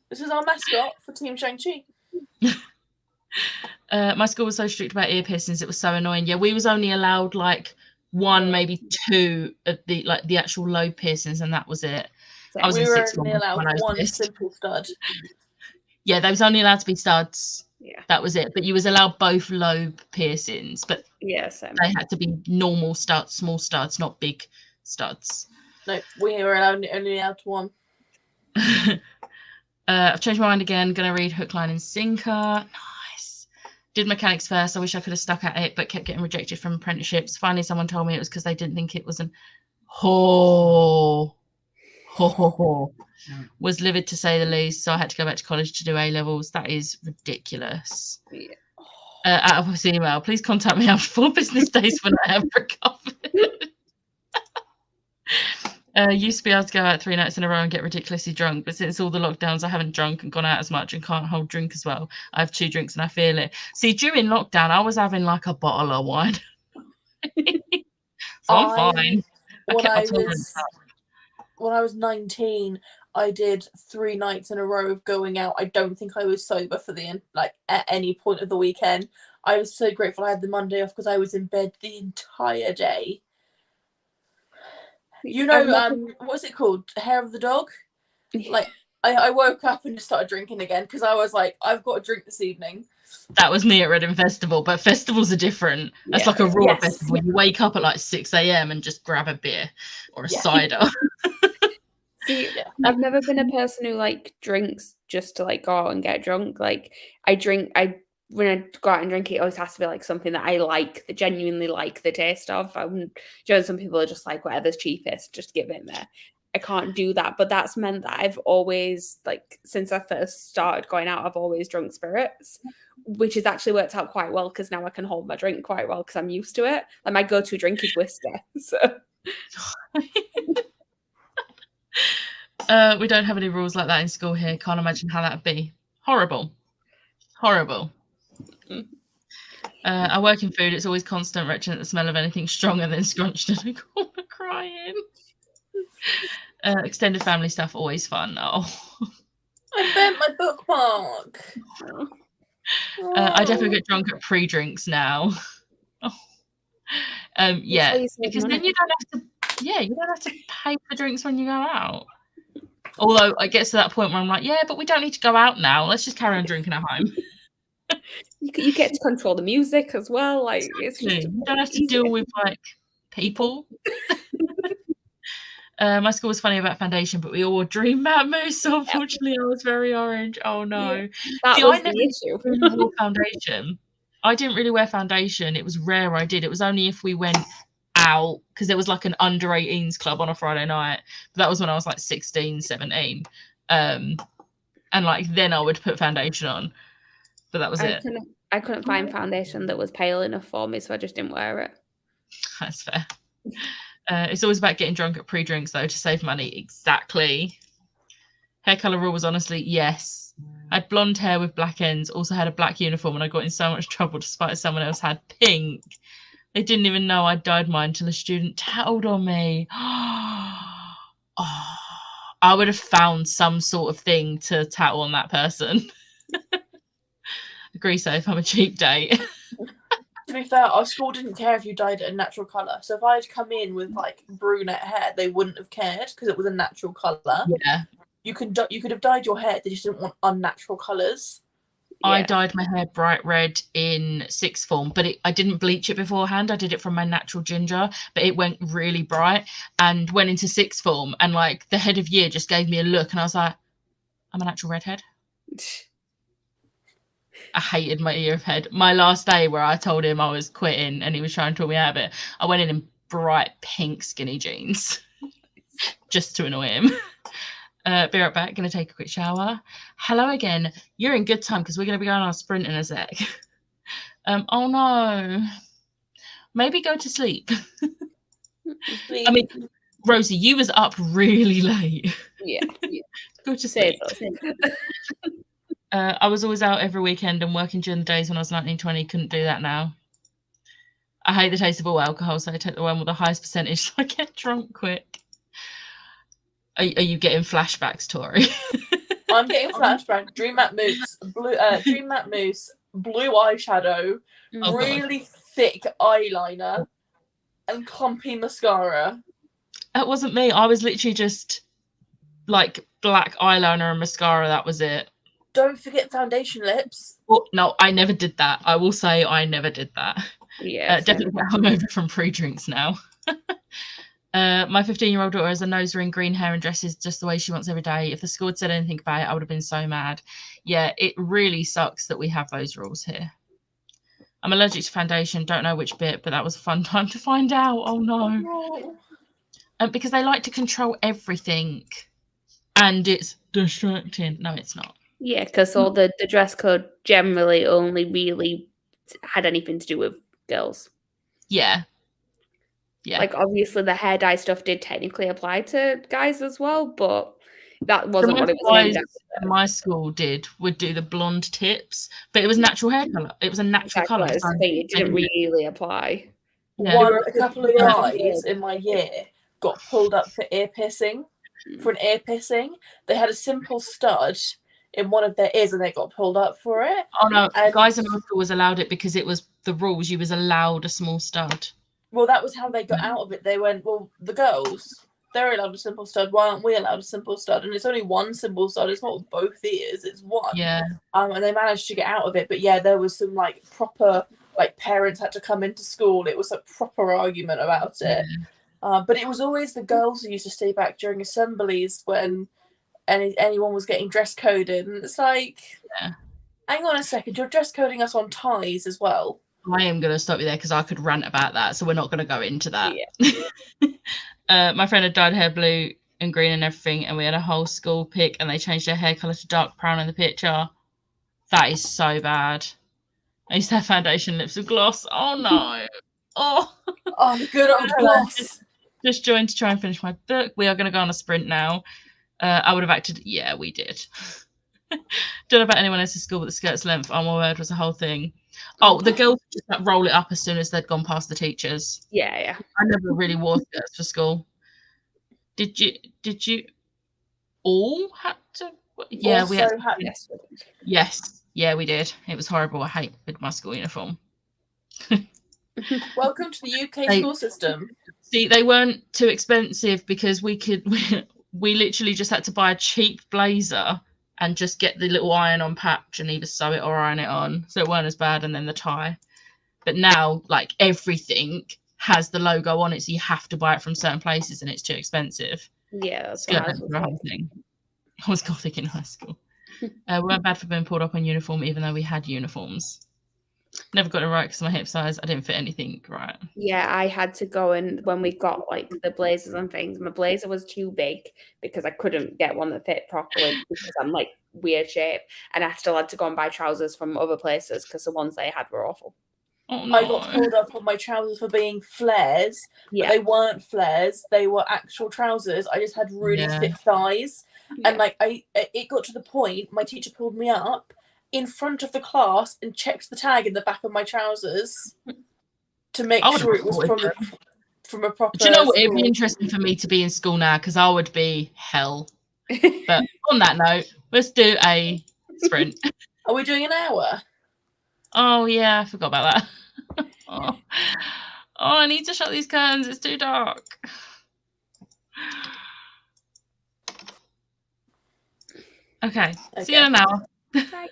This is our mascot for Team Shang Chi. My school was so strict about ear piercings, it was so annoying. Yeah, we was only allowed like 1, maybe 2 of the actual lobe piercings, and that was it. I was we were only allowed 1 simple stud. Yeah, they was only allowed to be studs. Yeah, that was it. But you was allowed both lobe piercings, but they had to be normal studs, small studs, not big studs. No, we were only allowed 1. I've changed my mind again. Gonna read Hook, Line and Sinker. Nice. Did mechanics first. I wish I could have stuck at it, but kept getting rejected from apprenticeships. Finally, someone told me it was because they didn't think it was an was livid, to say the least. So I had to go back to college to do A levels. That is ridiculous. Yeah. Out of this email, please contact me after 4 business days when I have recovered. Used to be able to go out 3 nights in a row and get ridiculously drunk, but since all the lockdowns, I haven't drunk and gone out as much and can't hold drink as well. I have 2 drinks and I feel it. See, during lockdown, I was having like a bottle of wine. So I'm fine. When I was 19, I did 3 nights in a row of going out. I don't think I was sober for at any point of the weekend. I was so grateful I had the Monday off because I was in bed the entire day. You know, what's it called? Hair of the dog? Like, I woke up and just started drinking again because I was like, I've got to drink this evening. That was me at Reading Festival, but festivals are different. That's like a raw festival. You wake up at like 6 a.m. and just grab a beer or a cider. See, I've never been a person who like drinks just to like go out and get drunk. Like when I go out and drink, it always has to be like something that I like, that genuinely like the taste of. Some people are just like, whatever's cheapest, just give it there. I can't do that, but that's meant that I've always, like, since I first started going out, I've always drunk spirits, which has actually worked out quite well because now I can hold my drink quite well because I'm used to it. Like, my go-to drink is whiskey. So. We don't have any rules like that in school here. Can't imagine how that'd be. Horrible. I work in food. It's always constant retching at the smell of anything stronger than scrunched in a corner crying. Extended family stuff, always fun. Oh. I bent my bookmark. I definitely get drunk at pre-drinks now. Yeah, because then you don't have to. Yeah, you don't have to pay for drinks when you go out. Although I get to that point where I'm like, yeah, but we don't need to go out now. Let's just carry on drinking at home. You get to control the music as well. Like it's just You don't have to deal with like people. My school was funny about foundation, but we all wore Dream Matte Mousse. So unfortunately, I was very orange. Oh no! Yeah, that See, was I never the issue. really wore foundation. I didn't really wear foundation. It was rare I did. It was only if we went out, because there was like an under 18s club on a Friday night. But that was when I was like 16, 17. And like then I would put foundation on. But that was it. I couldn't find foundation that was pale enough for me, so I just didn't wear it. That's fair. It's always about getting drunk at pre-drinks though to save money. Exactly. Hair colour rule was honestly yes. I had blonde hair with black ends, also had a black uniform, and I got in so much trouble despite someone else had pink. They didn't even know I'd dyed mine until a student tattled on me. Oh, I would have found some sort of thing to tattle on that person. Agree, so if I'm a cheap date. To be fair, our school didn't care if you dyed it a natural colour. So if I had come in with like brunette hair, they wouldn't have cared because it was a natural colour. Yeah. You could have dyed your hair, they just didn't want unnatural colours. Yeah. I dyed my hair bright red in sixth form, but I didn't bleach it beforehand. I did it from my natural ginger, but it went really bright and went into sixth form. And like the head of year just gave me a look and I was like, I'm a natural redhead. I hated my year of head. My last day where I told him I was quitting and he was trying to talk me out of it, I went in bright pink skinny jeans just to annoy him. Be right back. Going to take a quick shower. Hello again. You're in good time because we're going to be going on a sprint in a sec. Oh no. Maybe go to sleep. I mean, Rosie, you was up really late. Yeah. Go to sleep. I was always out every weekend and working during the days when I was 19, 20. Couldn't do that now. I hate the taste of all alcohol, so I take the one with the highest percentage so I get drunk quick. Are you getting flashbacks, Tori? I'm getting flashbacks. Dream Matte Mousse, blue eyeshadow, really thick eyeliner, and clumpy mascara. That wasn't me. I was literally just like black eyeliner and mascara. That was it. Don't forget foundation lips. Well, no, I never did that. I will say I never did that. Yeah, definitely hungover from pre-drinks now. My 15-year-old daughter has a nose ring, green hair, and dresses just the way she wants every day. If the school had said anything about it, I would have been so mad. Yeah, it really sucks that we have those rules here. I'm allergic to foundation. Don't know which bit, but that was a fun time to find out. Oh no. Because they like to control everything, and it's distracting. No, it's not. Yeah, because all the dress code generally only really had anything to do with girls. Yeah. Yeah. Like, obviously, the hair dye stuff did technically apply to guys as well, but that wasn't what it was aimed at. My school would do the blonde tips, but it was natural hair colour. It was a natural colour. It didn't really apply. Yeah. A couple of guys in my year got pulled up for ear piercing. For an ear piercing, they had a simple stud in one of their ears and they got pulled up for it. Oh no, guys in my school was allowed it because it was the rules. You was allowed a small stud. Well, that was how they got out of it. They went, well, the girls, they're allowed a simple stud. Why aren't we allowed a simple stud? And it's only one simple stud. It's not both ears. It's one. Yeah. And they managed to get out of it. But yeah, there was some like proper, like parents had to come into school. It was a proper argument about it. Yeah. But it was always the girls who used to stay back during assemblies when anyone was getting dress coded. And it's like, hang on a second, you're dress coding us on ties as well. I am going to stop you there because I could rant about that, so we're not going to go into that. Yeah. My friend had dyed hair blue and green and everything, and we had a whole school pic, and they changed their hair colour to dark brown in the picture. That is so bad. I used to have foundation, lips, and gloss. Oh no! Oh, the good old gloss. Just joined to try and finish my book. We are going to go on a sprint now. I would have acted. Yeah, we did. Don't know about anyone else's school, but the skirt's length, oh my word, was a whole thing. Oh, the girls just like, roll it up as soon as they'd gone past the teachers. Yeah. I never really wore skirts for school. Did you all had to? Yeah, we had. Also had Yes, we did. Yes, yeah, we did. It was horrible. I hated my school uniform. welcome to the UK They- school system. See, they weren't too expensive because we literally just had to buy a cheap blazer and just get the little iron-on patch and either sew it or iron it on, so it weren't as bad. And then the tie. But now, like, everything has the logo on it, so you have to buy it from certain places, and it's too expensive. Yeah, that's Skirt what ours was the whole like. thing. I was Gothic in high school. We weren't bad for being pulled up on uniform, even though we had uniforms. Never got it right because of my hip size. I didn't fit anything right. Yeah, I had to go and when we got like the blazers and things, my blazer was too big because I couldn't get one that fit properly because I'm like weird shape, and I still had to go and buy trousers from other places because the ones they had were awful. Oh no! I got pulled up on my trousers for being flares, Yeah, but they weren't flares. They were actual trousers. I just had really Yeah. thick thighs, yeah. and like it got to the point my teacher pulled me up in front of the class and checked the tag in the back of my trousers to make I would have sure it was reported from a proper. Do you know what? It'd be school. interesting for me to be in school now because I would be hell. But on that note, let's do a sprint. Are we doing an hour? Oh yeah, I forgot about that. Oh, I need to shut these curtains. It's too dark. Okay, see you in an hour. Right.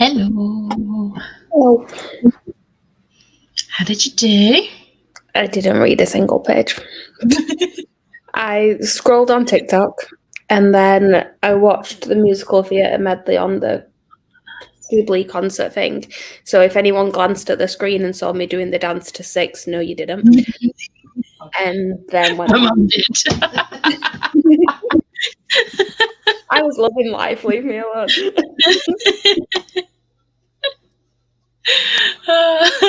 Hello. Oh, How did you do? I didn't read a single page. I scrolled on TikTok and then I watched the musical theatre medley on the Ghibli concert thing. So if anyone glanced at the screen and saw me doing the dance to Six, no, you didn't. And then when My mum did. I was loving life, leave me alone.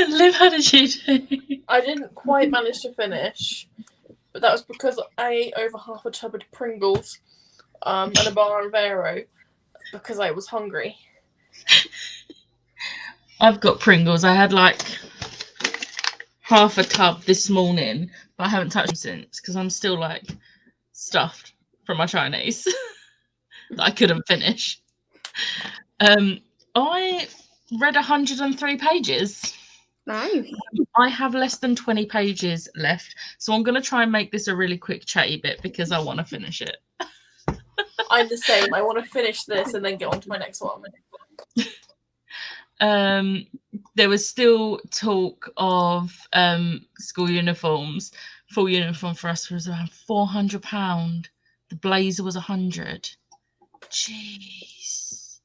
Liv, how did you do? I didn't quite manage to finish, but that was because I ate over half a tub of Pringles and a bar of Vero because I was hungry. I've got Pringles. I had like half a tub this morning, but I haven't touched them since because I'm still like stuffed from my Chinese that I couldn't finish. I read 103 pages. Nice. I have less than 20 pages left, so I'm going to try and make this a really quick chatty bit because I want to finish it. I'm the same. I want to finish this and then get on to my next one. There was still talk of school uniforms. Full uniform for us was around £400. The blazer was 100. Jeez.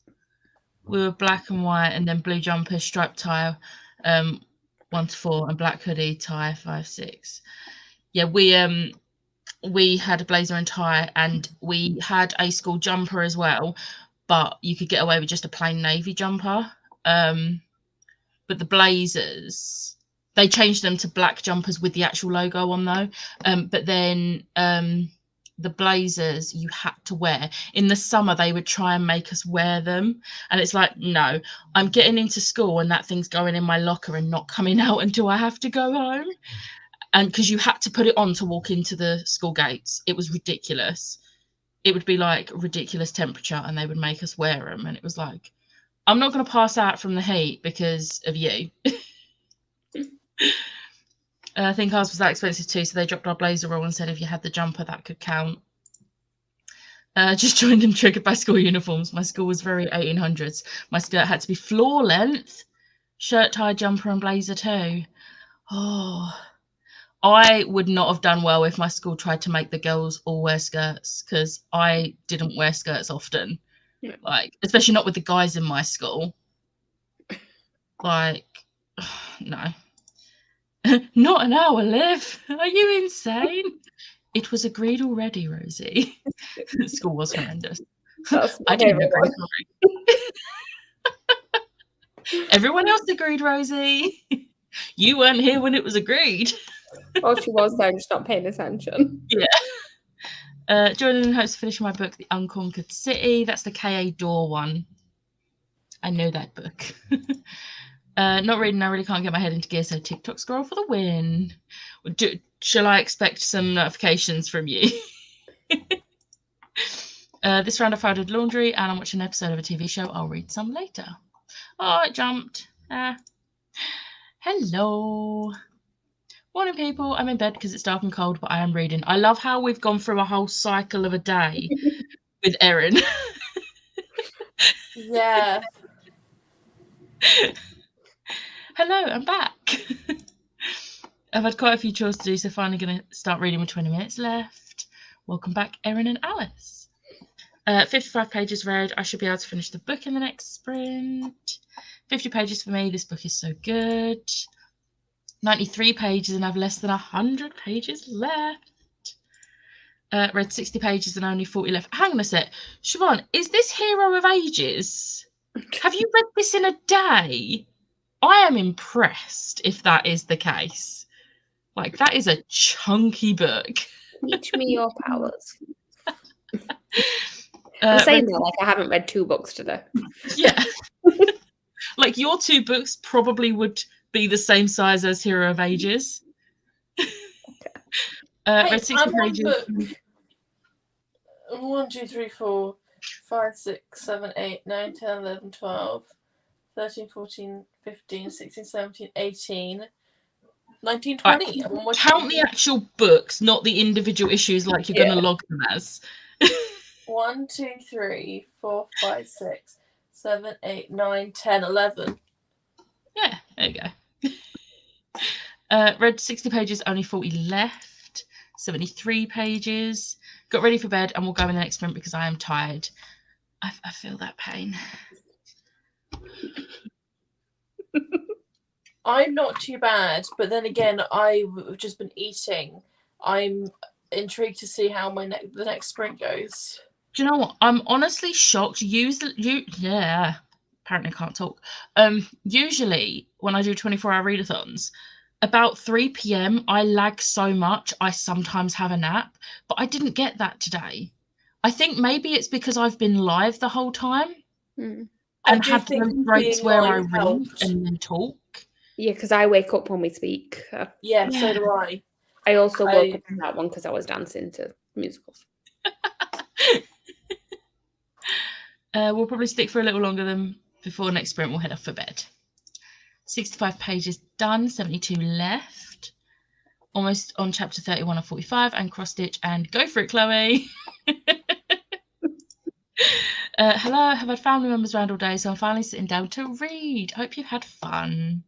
We were black and white, and then blue jumper, striped tie, 1 to 4, and black hoodie, tie 5, 6. Yeah, we had a blazer and tie, and we had a school jumper as well, but you could get away with just a plain navy jumper. But the blazers, they changed them to black jumpers with the actual logo on though. But then the blazers you had to wear. In the summer, they would try and make us wear them. And it's like, no, I'm getting into school and that thing's going in my locker and not coming out until I have to go home. And because you had to put it on to walk into the school gates. It was ridiculous. It would be like ridiculous temperature and they would make us wear them. And it was like, I'm not going to pass out from the heat because of you. I think ours was that expensive too, so they dropped our blazer rule and said if you had the jumper, that could count. Just joined and triggered by school uniforms. My school was very 1800s. My skirt had to be floor length, shirt, tie, jumper, and blazer too. Oh, I would not have done well if my school tried to make the girls all wear skirts because I didn't wear skirts often. Yeah. Like, especially not with the guys in my school. Like, no. Not an hour, Liv. Are you insane? It was agreed already, Rosie. School was horrendous. That's my I didn't favourite agree. one. Everyone else agreed, Rosie. You weren't here when it was agreed. Oh, she was there, just not paying attention. Yeah. Joining in hopes of finishing my book, The Unconquered City. That's the K.A. Dorr one. I know that book. Not reading, I really can't get my head into gear, so TikTok scroll for the win. Shall I expect some notifications from you? This round I folded laundry and I'm watching an episode of a TV show. I'll read some later. Oh, it jumped. Hello. Morning, people. I'm in bed because it's dark and cold, but I am reading. I love how we've gone through a whole cycle of a day with Erin. Yeah. Hello, I'm back. I've had quite a few chores to do, so finally going to start reading with 20 minutes left. Welcome back, Erin and Alice. 55 pages read. I should be able to finish the book in the next sprint. 50 pages for me. This book is so good. 93 pages and I have less than 100 pages left. Read 60 pages and only 40 left. Hang on a sec. Siobhan, is this Hero of Ages? Have you read this in a day? I am impressed if that is the case. Like, that is a chunky book. Teach me your powers. I'm saying that like I haven't read 2 books today. Yeah. Like, your 2 books probably would be the same size as Hero of Ages. Read 60 pages. Book. 1, 2, 3, 4, 5, 6, 7, 8, 9, 10, 11, 12, 13, 14, 15, 16, 17, 18, 19, 20. Right. Count the actual books, not the individual issues like you're going to log them as. 1, 2, 3, 4, 5, 6, 7, 8, 9, 10, 11. Yeah, there you go. Read 60 pages, only 40 left. 73 pages. Got ready for bed and will go in the next sprint because I am tired. I feel that pain. I'm not too bad, but then again, I've just been eating. I'm intrigued to see how the next sprint goes. Do you know what? I'm honestly shocked. Yeah. Apparently I can't talk. Usually when I do 24-hour readathons, about 3 p.m. I lag so much I sometimes have a nap, but I didn't get that today. I think maybe it's because I've been live the whole time and had those breaks where I read and then talk. Yeah, because I wake up when we speak. Yeah, so do I. I also woke up in that one because I was dancing to musicals. We'll probably stick for a little longer than before next sprint. We'll head off for bed. 65 pages done, 72 left. Almost on chapter 31 of 45 and cross stitch and go for it, Chloe. Hello, have had family members around all day, so I'm finally sitting down to read. Hope you've had fun.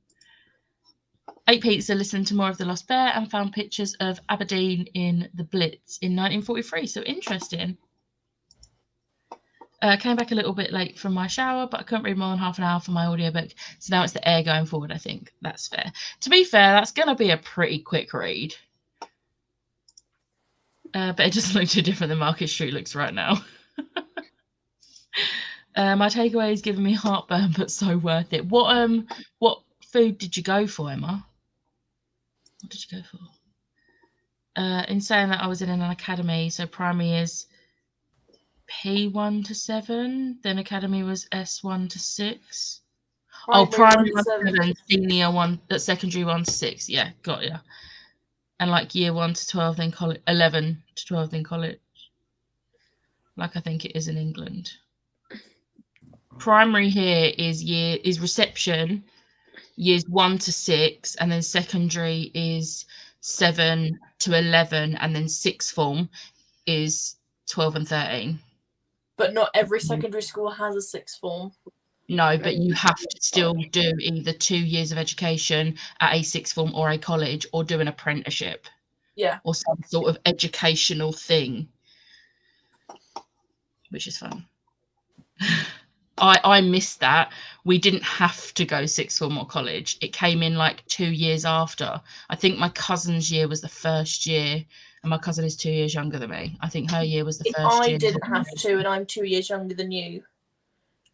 Ate pizza, listened to more of The Lost Bear and found pictures of Aberdeen in the Blitz in 1943, so interesting. Came back a little bit late from my shower, but I couldn't read more than half an hour for my audiobook, so now it's the air going forward. I think that's fair. To be fair, that's going to be a pretty quick read. But it doesn't look too different than Market Street looks right now. My takeaway is giving me heartburn, but so worth it. What food did you go for, Emma? What did you go for? In saying that, I was in an academy, so primary is P1 to 7, then academy was S1 to 6. Primary 1 to 7, senior 1, secondary 1 to 6. Yeah, got ya. And like year 1 to 12, then college, 11 to 12, then college. Like I think it is in England. Primary here is reception, years 1 to 6, and then secondary is 7 to 11, and then sixth form is 12 and 13. But not every secondary school has a sixth form. No, but you have to still do either 2 years of education at a sixth form or a college, or do an apprenticeship. Yeah. Or some sort of educational thing, which is fun. I missed that. We didn't have to go sixth form or college. It came in like 2 years after. I think my cousin's year was the first year, and my cousin is 2 years younger than me. I think her year was the first year. I didn't have to, and I'm 2 years younger than you.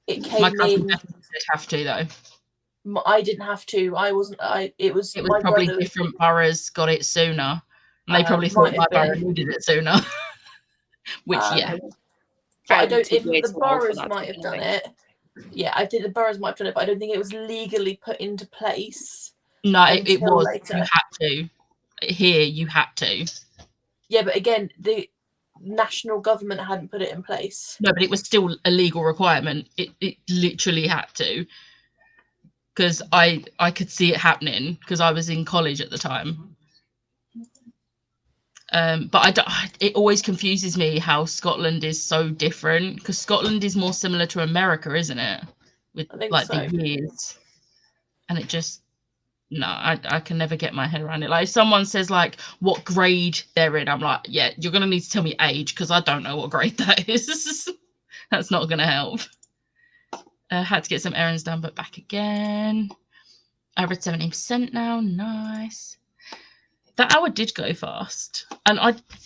It came my cousin in. Did have to though. I didn't have to. I wasn't. It was my probably brother. Different boroughs got it sooner. And they probably thought my borough needed it sooner. Which yeah. But I don't. If the boroughs might have done it. Yeah, I think the boroughs might have done it, but I don't think it was legally put into place. No, it was. Later. You had to. Here, you had to. Yeah, but again, the national government hadn't put it in place. No, but it was still a legal requirement. It literally had to. Because I could see it happening because I was in college at the time. But it always confuses me how Scotland is so different, because Scotland is more similar to America, isn't it? With like the years. And it just, no, I can never get my head around it. Like if someone says like what grade they're in, I'm like, yeah, you're going to need to tell me age because I don't know what grade that is. That's not going to help. Had to get some errands done, but back again. I read 17% now. Nice. That hour did go fast. And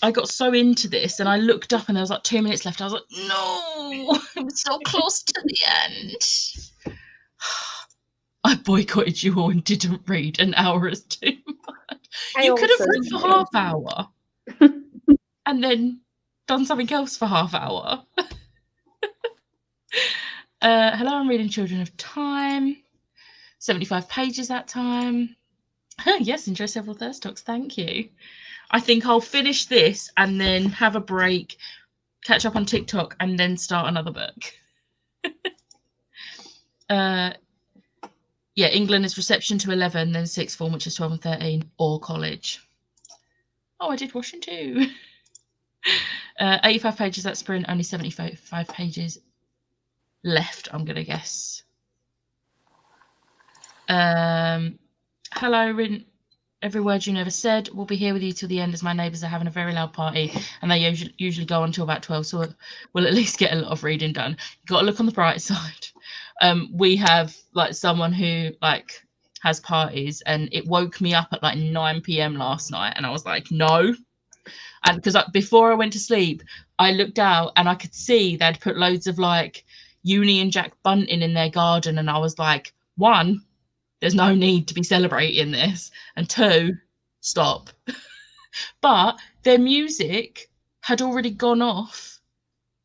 I got so into this and I looked up and there was like 2 minutes left. I was like, no, I'm so close to the end. I boycotted you all and didn't read. An hour is too much. You could have read for half hour and then done something else for half hour. Hello, I'm reading Children of Time. 75 pages that time. Yes, enjoy several thirst talks. Thank you. I think I'll finish this and then have a break, catch up on TikTok, and then start another book. Yeah, England is reception to 11, then sixth form, which is 12 and 13, or college. Oh, I did washing too. 85 pages that sprint, only 75 pages left, I'm going to guess. Hello, every word you never said. We'll be here with you till the end as my neighbours are having a very loud party and they usually go on until about 12, so we'll at least get a lot of reading done. You've got to look on the bright side. We have like someone who like has parties, and it woke me up at like 9 p.m. last night, and I was like, no. And because before I went to sleep, I looked out and I could see they'd put loads of like Union Jack bunting in their garden, and I was like, one, there's no need to be celebrating this, and two, stop. But their music had already gone off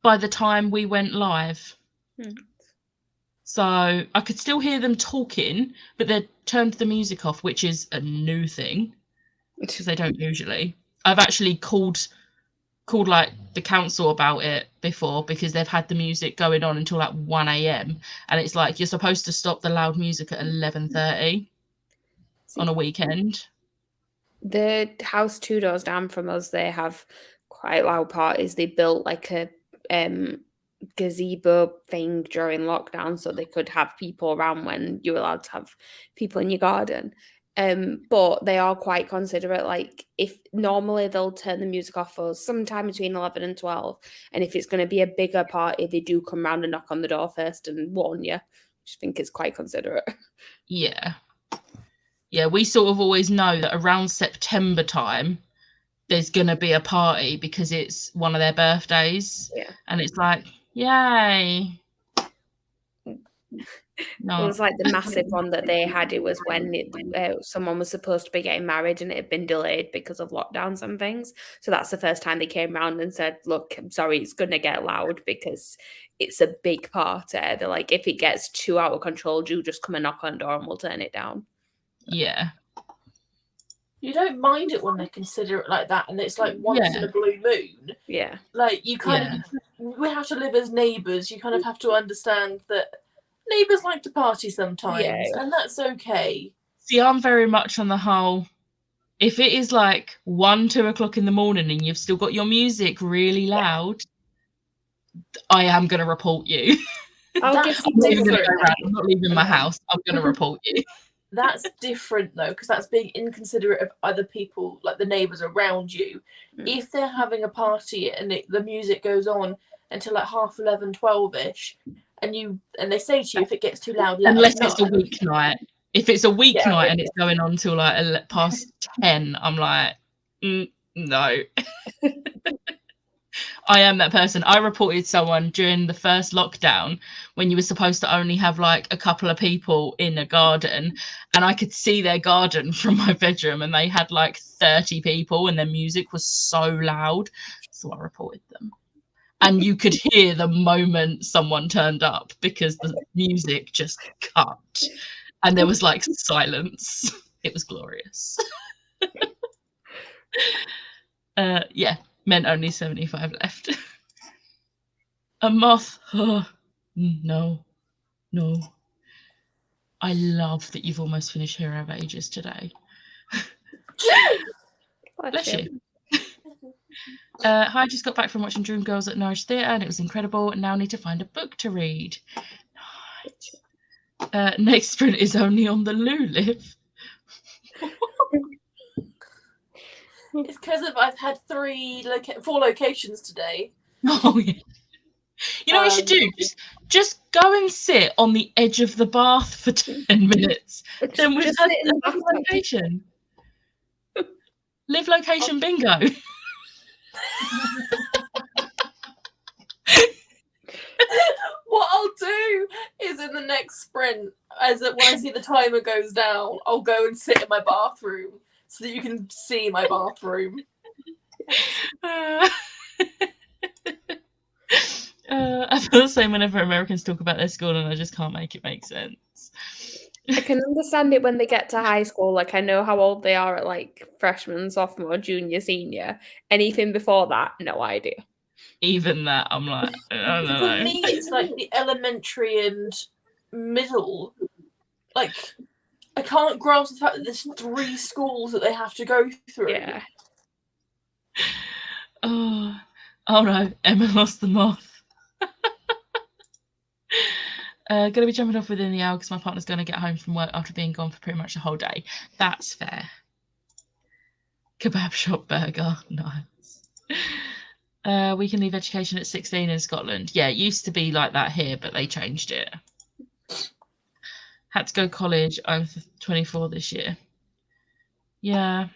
by the time we went live. So I could still hear them talking, but they turned the music off, which is a new thing because they don't usually. I've actually called like the council about it before, because they've had the music going on until like 1 a.m. and it's like you're supposed to stop the loud music at 11:30 on a weekend. The house 2 doors down from us, they have quite loud parties. They built like a gazebo thing during lockdown so they could have people around when you're allowed to have people in your garden. But they are quite considerate. Like, if normally they'll turn the music off for sometime between 11 and 12, and if it's going to be a bigger party, they do come round and knock on the door first and warn you, which I think is quite considerate. Yeah, we sort of always know that around September time there's going to be a party because it's one of their birthdays. Yeah. And it's like, yay. No. It was like the massive one that they had. It was when someone was supposed to be getting married and it had been delayed because of lockdowns and things. So that's the first time they came around and said, look, I'm sorry, it's going to get loud because it's a big party. They're like, if it gets too out of control, do just come and knock on the door and we'll turn it down. Yeah. You don't mind it when they consider it like that, and it's like once in a blue moon. Yeah. Like, you kind of, we have to live as neighbours. You kind of have to understand that neighbours like to party sometimes, and that's okay. See, I'm very much on the whole, if it is like 1, 2 o'clock in the morning and you've still got your music really loud, I am going to report you. I'm not leaving my house. I'm going to report you. That's different though, because that's being inconsiderate of other people, like the neighbours around you. If they're having a party and the music goes on until like 11:30, 12ish, and they say to you, if it gets too loud, unless it's a weeknight. If it's a weeknight and it's going on till like past 10, I'm like, no. I am that person. I reported someone during the first lockdown when you were supposed to only have like a couple of people in a garden, and I could see their garden from my bedroom, and they had like 30 people and their music was so loud. So I reported them. And you could hear the moment someone turned up because the music just cut and there was like silence. It was glorious. Meant only 75 left. A moth. Oh, no. I love that you've almost finished Hero of Ages today. Bless you. Hi, I just got back from watching Dreamgirls at Norwich Theatre and it was incredible, and now I need to find a book to read. Next sprint is only on the Luliv. It's because I've had 4 locations today. Oh yeah. You know what you should do? Just go and sit on the edge of the bath for 10 minutes. Then we've had a location. Live location bingo. What I'll do is in the next sprint, when I see the timer goes down, I'll go and sit in my bathroom so that you can see my bathroom. I feel the same whenever Americans talk about their school, and I just can't make it make sense. I can understand it when they get to high school. Like, I know how old they are at like freshman, sophomore, junior, senior. Anything before that, no idea. Even that, I'm like, I don't know. For me, it's like the elementary and middle. Like, I can't grasp the fact that there's 3 schools that they have to go through. Yeah. Oh no, Emma lost the moth. Going to be jumping off within the hour because my partner's going to get home from work after being gone for pretty much the whole day. That's fair. Kebab shop burger. Nice. We can leave education at 16 in Scotland. Yeah, it used to be like that here, but they changed it. Had to go to college. I'm 24 this year. Yeah.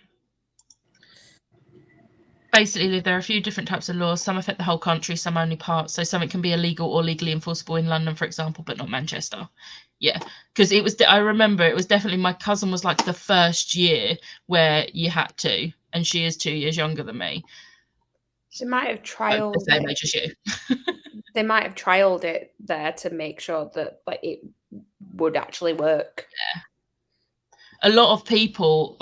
Basically, there are a few different types of laws. Some affect the whole country, some only parts. So something can be illegal or legally enforceable in London, for example, but not Manchester. Yeah, because it was. I remember it was definitely my cousin was like the first year where you had to, and she is 2 years younger than me. They might have trialed the same age as you. They might have trialed it there to make sure that like it would actually work. Yeah. A lot of people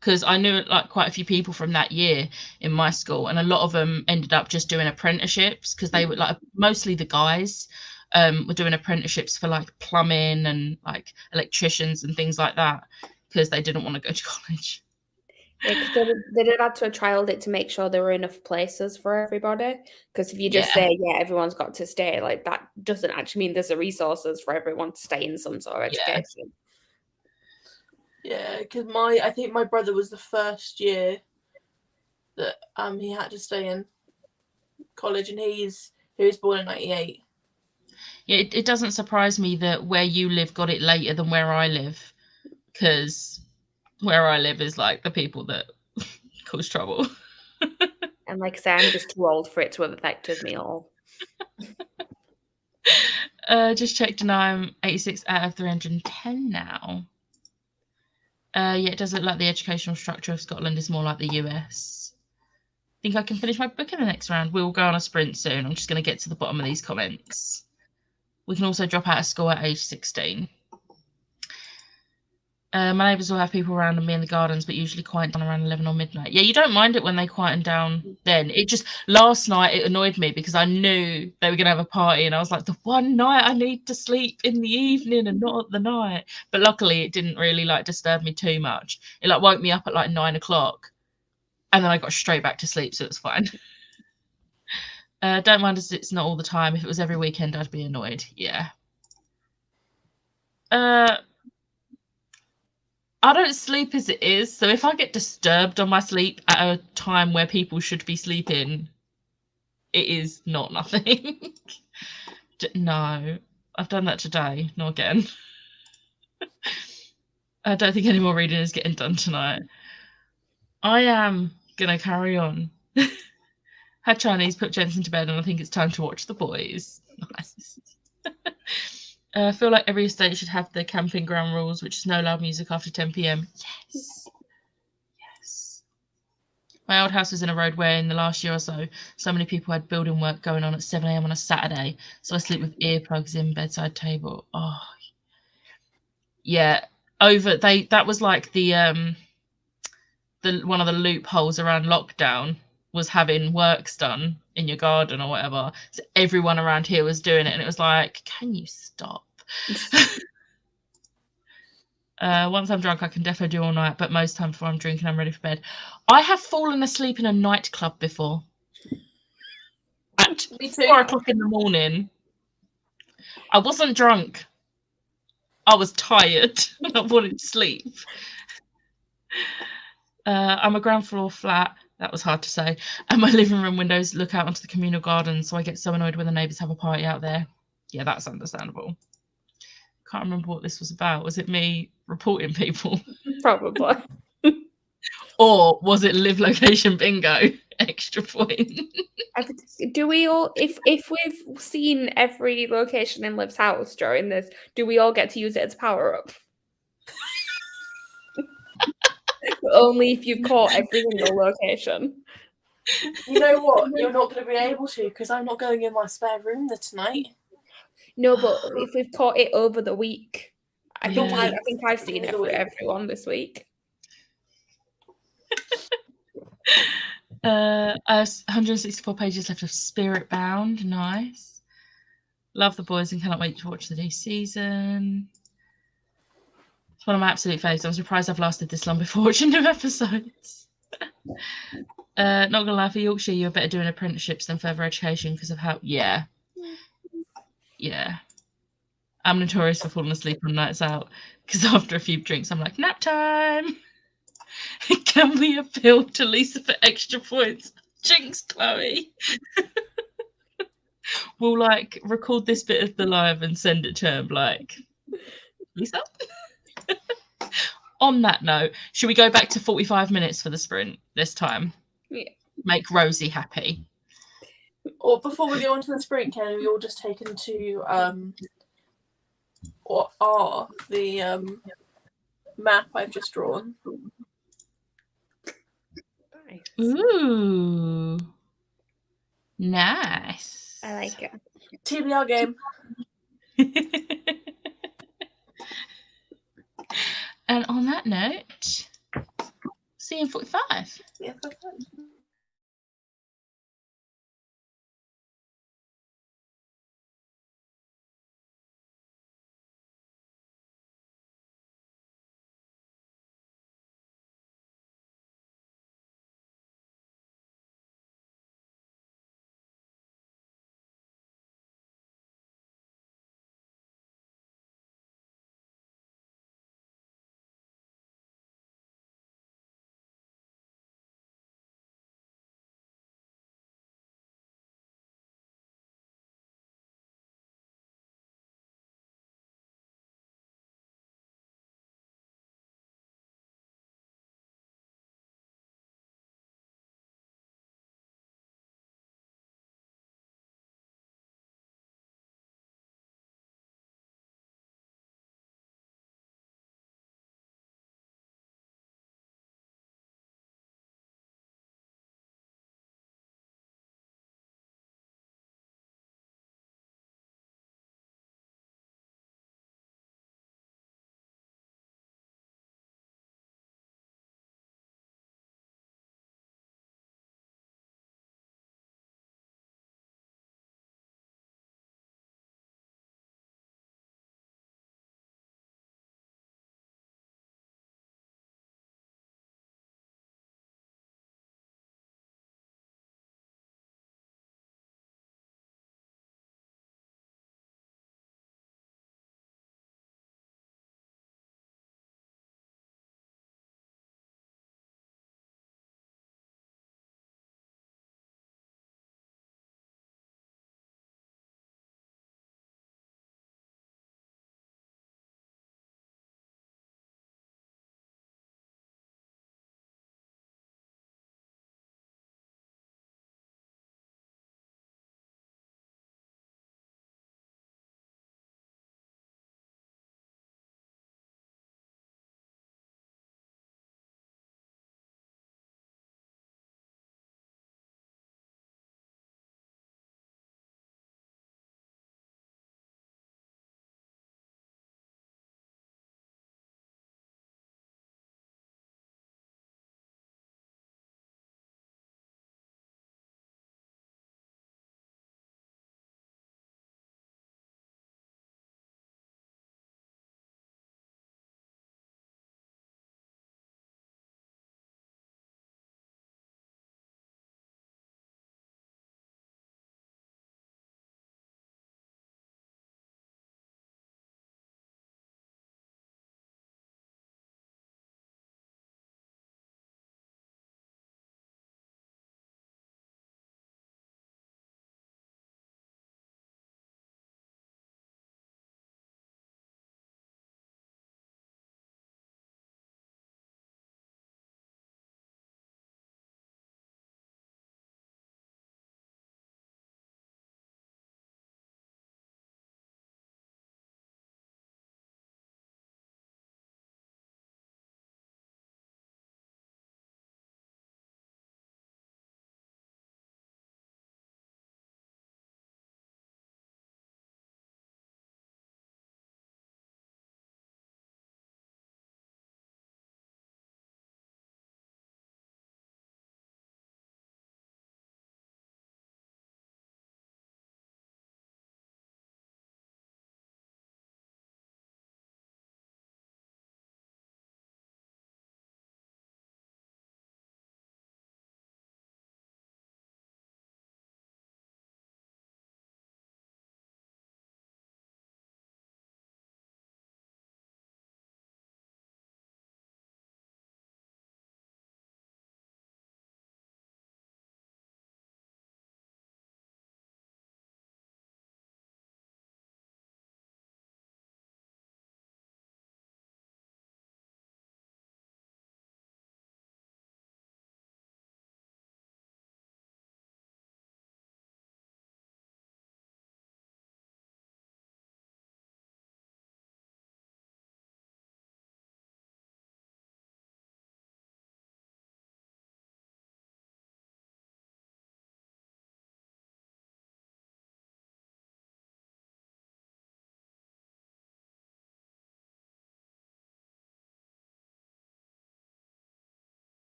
because I knew like quite a few people from that year in my school, and a lot of them ended up just doing apprenticeships because they were like mostly the guys were doing apprenticeships for like plumbing and like electricians and things like that because they didn't want to go to college. Yeah, because they'd have had to have trialed it to make sure there were enough places for everybody. Because if you just say, yeah, everyone's got to stay, like that doesn't actually mean there's the resources for everyone to stay in some sort of education. Yeah, because I think my brother was the first year that he had to stay in college, and he was born in 98. Yeah, it doesn't surprise me that where you live got it later than where I live, because where I live is like the people that cause trouble. And like I say, I'm just too old for it to have affected me all. Just checked and I'm 86 out of 310 now. Yeah, it does look like the educational structure of Scotland is more like the US. Think I can finish my book in the next round. We will go on a sprint soon. I'm just going to get to the bottom of these comments. We can also drop out of school at age 16. My neighbours will have people around me in the gardens, but usually quiet down around 11 or midnight. Yeah, you don't mind it when they quieten down then. It just, last night it annoyed me because I knew they were going to have a party and I was like, the one night I need to sleep in the evening and not at the night. But luckily it didn't really like disturb me too much. It like woke me up at like 9 o'clock and then I got straight back to sleep, so it was fine. Don't mind as it's not all the time. If it was every weekend, I'd be annoyed. Yeah. I don't sleep as it is, so if I get disturbed on my sleep at a time where people should be sleeping, it is not nothing. No, I've done that today, not again. I don't think any more reading is getting done tonight. I am gonna carry on. Had Chinese, put Jensen to bed, and I think it's time to watch The Boys. Nice. I feel like every estate should have the camping ground rules, which is no loud music after 10 p.m. Yes. Yes. My old house was in a road where in the last year or so many people had building work going on at 7 a.m. on a Saturday. So I sleep with earplugs in bedside table. Oh, yeah. That was like the one of the loopholes around lockdown was having works done in your garden or whatever. So everyone around here was doing it, and it was like, can you stop? Once I'm drunk, I can definitely do all night, but most time before I'm drinking, I'm ready for bed. I have fallen asleep in a nightclub before. At 4 o'clock in the morning. I wasn't drunk. I was tired and I wanted to sleep. I'm a ground floor flat. That was hard to say. And my living room windows look out onto the communal garden, so I get so annoyed when the neighbours have a party out there. Yeah, that's understandable. Can't remember what this was about. Was it me reporting people? Probably. Or was it live location bingo? Extra point. Do we all, if we've seen every location in Liv's house during this, do we all get to use it as power up? Only if you've caught every single location. You know what? You're not going to be able to because I'm not going in my spare room tonight. No, but if we've caught it over the week, I think I've seen it for everyone this week. 164 pages left of Spirit Bound. Nice. Love The Boys and cannot wait to watch the new season. It's one of my absolute faves. I'm surprised I've lasted this long before watching new episodes. Not gonna lie, for Yorkshire, you're better doing apprenticeships than further education because of how. Yeah. I'm notorious for falling asleep on nights out because after a few drinks, I'm like, nap time. Can we appeal to Lisa for extra points? Jinx, Chloe. We'll like record this bit of the live and send it to him. Like, Lisa. On that note, should we go back to 45 minutes for the sprint this time? Yeah. Make Rosie happy. Or before we go on to the sprint, can we all just take into what are the map I've just drawn? Nice. Ooh. Nice. I like it. TBR game. And on that note, see you in 45. Yeah.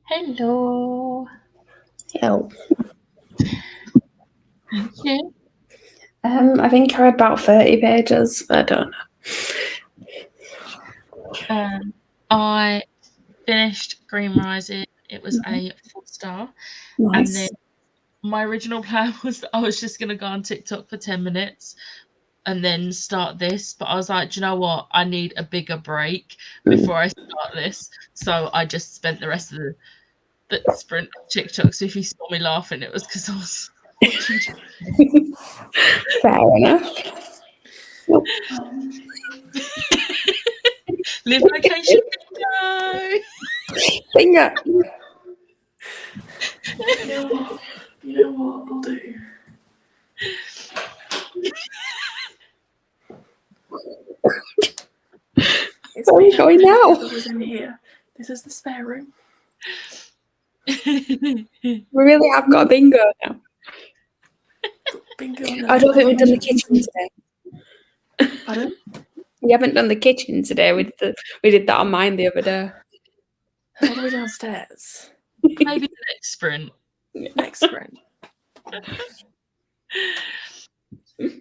Hello. Hello. Thank you. I think I read about 30 pages. I don't know. I finished Green Rising. It was a 4-star. And then my original plan was that I was just going to go on TikTok for 10 minutes and then start this. But I was like, do you know what? I need a bigger break before I start this. So I just spent the rest of the sprint TikTok. So if you saw me laughing, it was because I was watching. Fair enough. Live location bingo. Bingo. You know what I'll do? Where are we going now? That was in here. This is the spare room. We really have got a bingo now. Bingo. I don't think we've done the kitchen today. Pardon? We haven't done the kitchen today. We did that on mine the other day. All the way downstairs. Maybe the next sprint. Next sprint.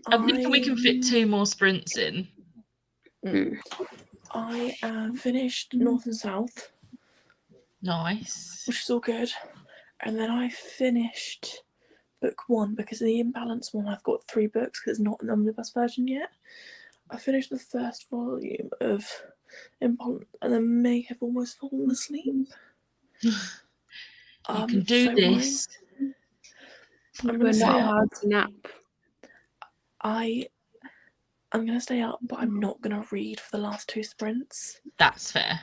I'm thinking we can fit 2 more sprints in. I finished North and South. Nice. Which is all good. And then I finished book 1 because in the Imbalance one I've got 3 books because it's not an omnibus version yet. I finished the first volume of Imbalance and then may have almost fallen asleep. You can do this. I'm going to stay up. Hard to nap. I'm going to stay up, but I'm not going to read for the last 2 sprints. That's fair.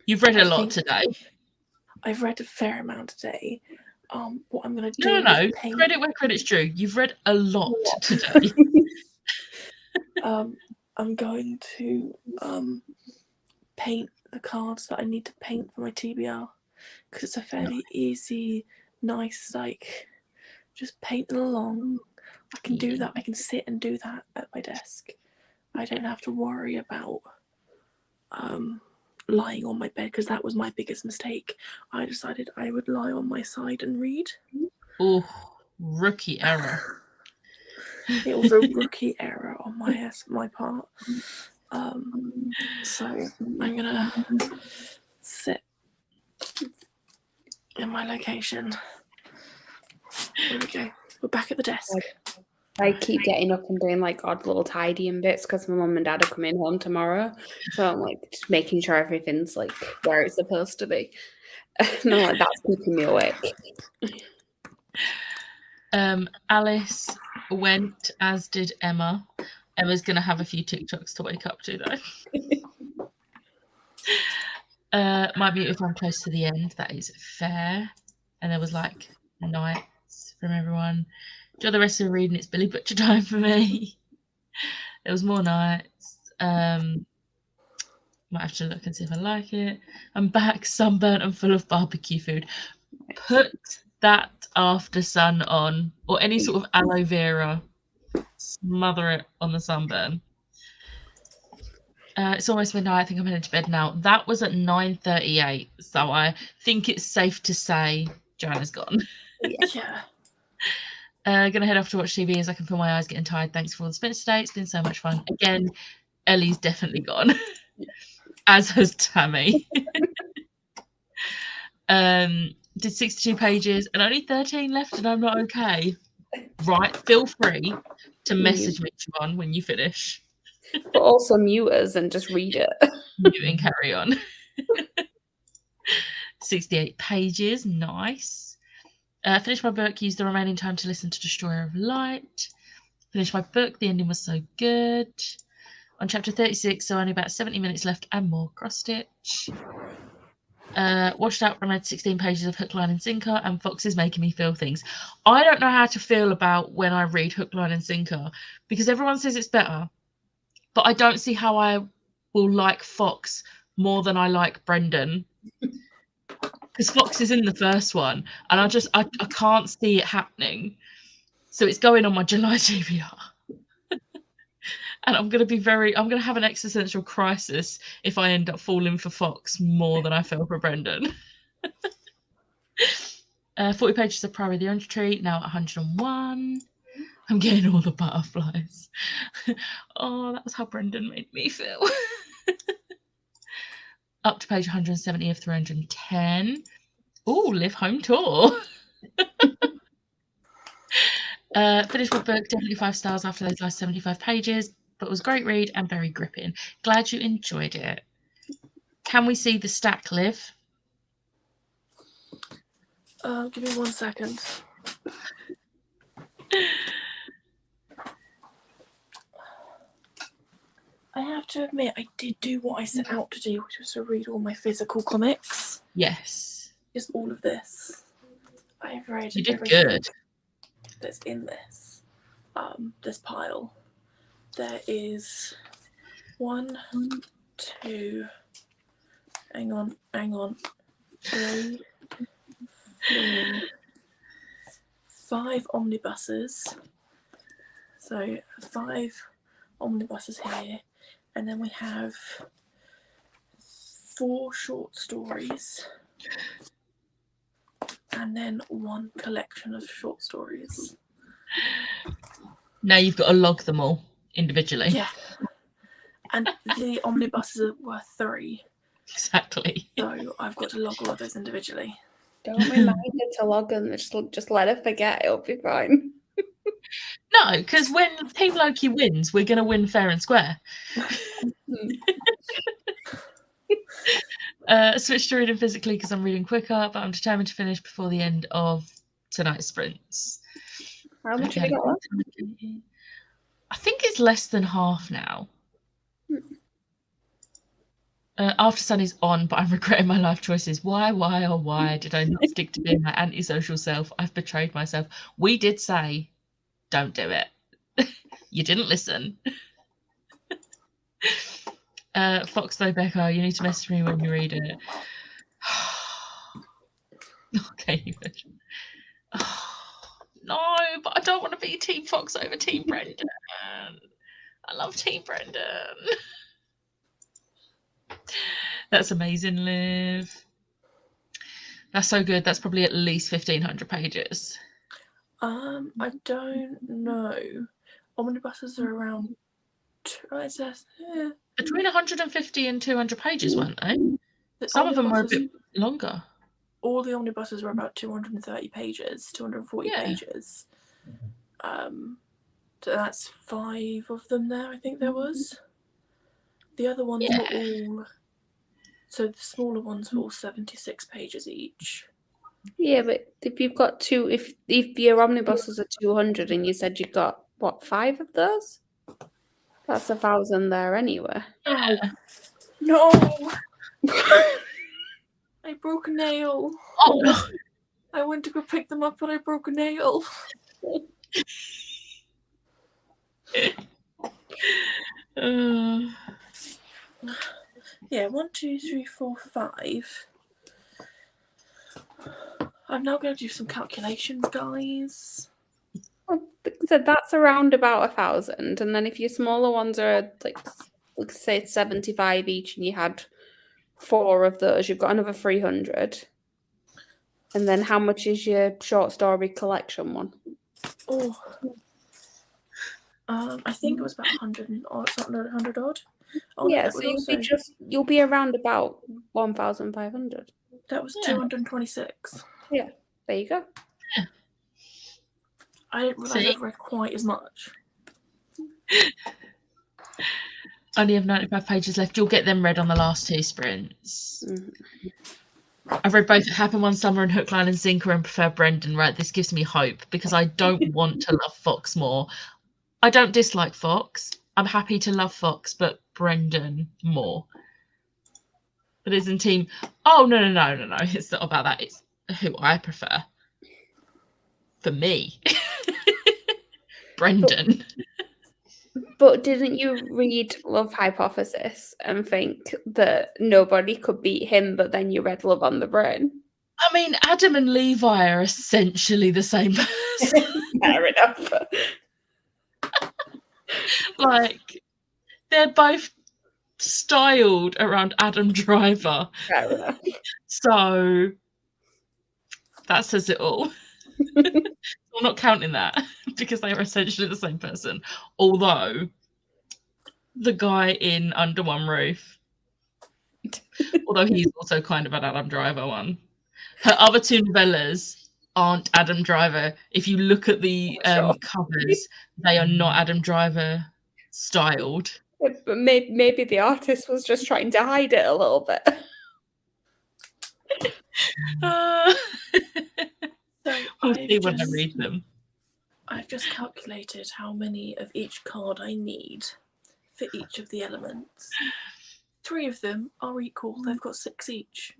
You've read a lot today. I've read a fair amount today. What I'm going to do No. is paint. Credit where credit's due. You've read a lot today. I'm going to paint the cards that I need to paint for my TBR because it's a fairly easy, nice, like, just painting along. I can do that. I can sit and do that at my desk. I don't have to worry about lying on my bed because that was my biggest mistake. I decided I would lie on my side and read. Oh, rookie error. It was a rookie error on my part. So I'm gonna sit in my location. There we go. We're back at the desk. I keep getting up and doing like odd little tidying bits because my mum and dad are coming home tomorrow. So I'm like just making sure everything's like where it's supposed to be. No, like that's keeping me awake. Alice went, as did Emma. Emma's going to have a few TikToks to wake up to, though. Might mute if I'm close to the end. That is fair. And there was like nights from everyone. Enjoy the rest of the reading. It's Billy Butcher time for me. There was more nights. Might have to look and see if I like it. I'm back, sunburnt and full of barbecue food. Put that after sun on, or any sort of aloe vera. Smother it on the sunburn. It's almost midnight. I think I'm heading to bed now. That was at 9:38, so I think it's safe to say Joanna's gone. Yeah. Gonna head off to watch TV as I can feel my eyes getting tired. Thanks for all the spins today. It's been so much fun. Again, Ellie's definitely gone, as has Tammy. Did 62 pages and only 13 left, and I'm not okay. Right, feel free to message me, Siobhan, when you finish. But also mute us and just read it. Mute and carry on. 68 pages, nice. Finished my book, used the remaining time to listen to Destroyer of Light. Finished my book, the ending was so good. On chapter 36, so only about 70 minutes left and more cross-stitch. Washed out when I had 16 pages of Hook, Line and Sinker, and Fox is making me feel things. I don't know how to feel about when I read Hook, Line and Sinker because everyone says it's better, but I don't see how I will like Fox more than I like Brendan because Fox is in the first one and I can't see it happening. So it's going on my July TBR. And I'm going to have an existential crisis if I end up falling for Fox more than I fell for Brendan. 40 pages of Priory of the Orange Tree, now at 101. I'm getting all the butterflies. Oh, that was how Brendan made me feel. Up to page 170 of 310. Oh, Live Home Tour. Finished with book, definitely 5 stars after those last 75 pages, but was a great read and very gripping. Glad you enjoyed it. Can we see the stack, Liv? Give me 1 second. I have to admit, I did do what I set out to do, which was to read all my physical comics. Yes. Just all of this. I've read You did everything good. that's in this pile. There is 1, 2, hang on, 3, 4, 5 omnibuses. So 5 omnibuses here, and then we have 4 short stories, and then 1 collection of short stories. Now you've got to log them all individually. Yeah. And the omnibuses are worth 3. Exactly. So I've got to log all of those individually. Don't remind her to log them. Just let her forget. It'll be fine. No, because when Team Loki wins, we're going to win fair and square. Switch to reading physically because I'm reading quicker, but I'm determined to finish before the end of tonight's sprints. How much have you got left? I think it's less than half now. After Sun is on, but I'm regretting my life choices. Why did I not stick to being my antisocial self? I've betrayed myself. We did say, don't do it. You didn't listen. Fox though, Becca, you need to message me when you read it. Okay. No, but I don't want to be Team Fox over Team Brendan. I love Team Brendan. That's amazing, Liv. That's so good. That's probably at least 1,500 pages. I don't know. Omnibuses are around between 150 and 200 pages, weren't they? Some of them were a bit longer. All the omnibuses were about 230 pages, 240 pages. So that's 5 of them there, I think there was. The other ones were all... So the smaller ones were all 76 pages each. Yeah, but if you've got 2... If your omnibuses are 200 and you said you got, what, 5 of those? That's 1,000 there anyway. Oh. No! I broke a nail. Oh, no. I went to go pick them up, but I broke a nail. Yeah, 1, 2, 3, 4, 5. I'm now going to do some calculations, guys. So that's around about 1,000, and then if your smaller ones are like say it's 75 each, and you had 4 of those, you've got another 300. And then how much is your short story collection one? Oh, I think it was about 100 odd, something like 100 odd. Oh, yeah, no, so you'll be around about 1,500. That was 226. Yeah, there you go. Yeah. I didn't realise I'd read quite as much. Only have 95 pages left. You'll get them read on the last 2 sprints. I've read both Happen One Summer and Hook, Line and Sinker and prefer Brendan. Right, this gives me hope because I don't want to love Fox more. I don't dislike Fox. I'm happy to love Fox, but Brendan more. But isn't Team... Oh, no. It's not about that. It's who I prefer. For me. Brendan. But didn't you read Love Hypothesis and think that nobody could beat him, but then you read Love on the Brain? I mean, Adam and Levi are essentially the same person. Fair enough. Like, they're both styled around Adam Driver. Fair enough. So That says it all. I'm not counting that because they are essentially the same person. Although the guy in Under One Roof, although he's also kind of an Adam Driver one. Her other two novellas aren't Adam Driver. If you look at the Sure. covers, they are not Adam Driver styled. But maybe the artist was just trying to hide it a little bit. So We'll see when I read them. I've just calculated how many of each card I need for each of the elements. 3 of them are equal. They've got 6 each.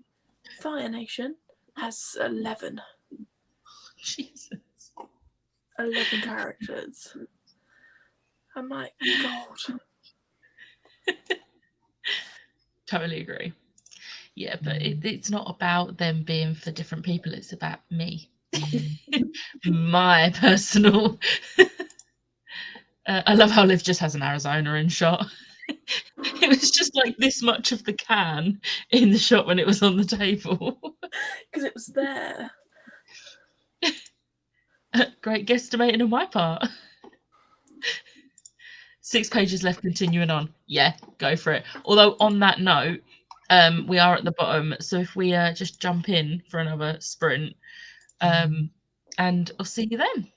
Fire Nation has 11. Jesus. 11 characters. I'm like, God. Totally agree. Yeah, but it's not about them being for different people. It's about me. My personal. I love how Liv just has an Arizona in shot. It was just like this much of the can in the shot when it was on the table. Because it was there. Great guesstimating on my part. 6 pages left, continuing on. Yeah, go for it. Although on that note, we are at the bottom, so if we just jump in for another sprint, and I'll see you then.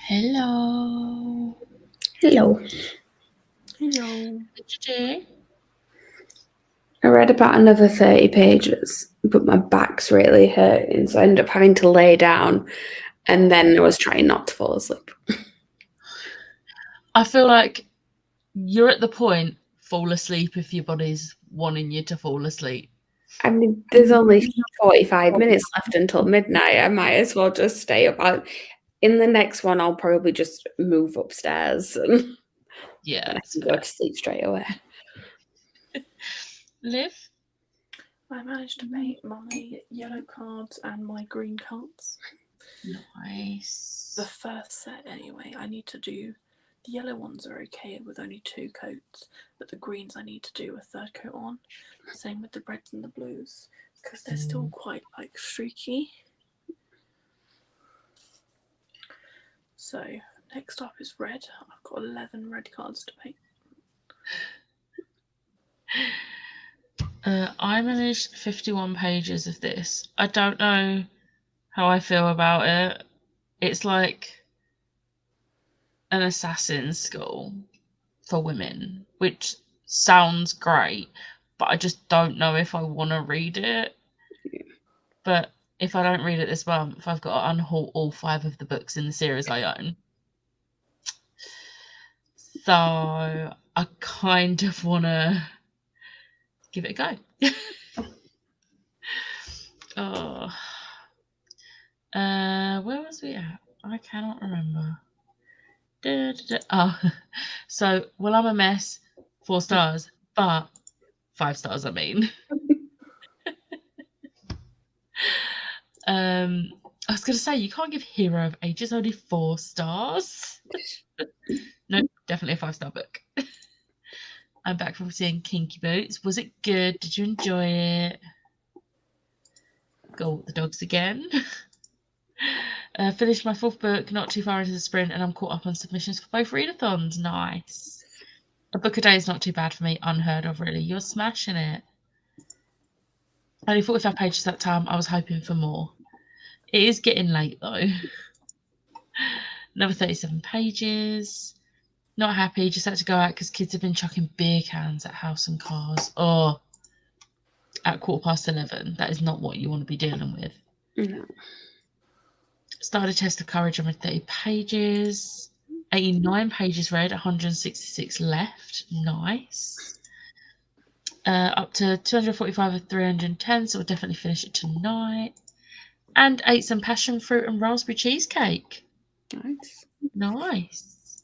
Hello. Hello. Hello. What did you do? I read about another 30 pages, but my back's really hurting, so I ended up having to lay down, and then I was trying not to fall asleep. I feel like you're at the point, fall asleep if your body's wanting you to fall asleep. I mean, there's only 45 minutes left until midnight. I might as well just stay up. In the next one, I'll probably just move upstairs and Yeah, then I that's can fair. go to sleep straight away. Liv? I managed to paint my yellow cards and my green cards. Nice. The first set, anyway. I need to do. The yellow ones are okay with only 2 coats, but the greens I need to do a 3rd coat on. Same with the reds and the blues, because they're still quite like streaky. So next up is red. I've got 11 red cards to paint. I managed 51 pages of this. I don't know how I feel about it. It's like an assassin's school for women, which sounds great, but I just don't know if I want to read it. But if I don't read it this month, I've got to unhaul all 5 of the books in the series I own. So I kind of want to give it a go. Oh. Where was we at? I cannot remember. Oh, so, well, I'm a mess, 4 stars, but 5 stars, I mean. I was going to say, you can't give Hero of Ages only 4 stars. No, definitely a 5-star book. I'm back from seeing Kinky Boots. Was it good? Did you enjoy it? Go with the dogs again. Finished my 4th book, not too far into the sprint, and I'm caught up on submissions for both readathons. Nice. A book a day is not too bad for me. Unheard of, really. You're smashing it. Only 45 pages that time. I was hoping for more. It is getting late, though. Another 37 pages. Not happy. Just had to go out because kids have been chucking beer cans at house and cars. Oh, at 11:15. That is not what you want to be dealing with. No. Started a test of courage on 30 pages. 89 pages read, 166 left. Nice. Up to 245 of 310, so we'll definitely finish it tonight. And ate some passion fruit and raspberry cheesecake. Nice. Nice.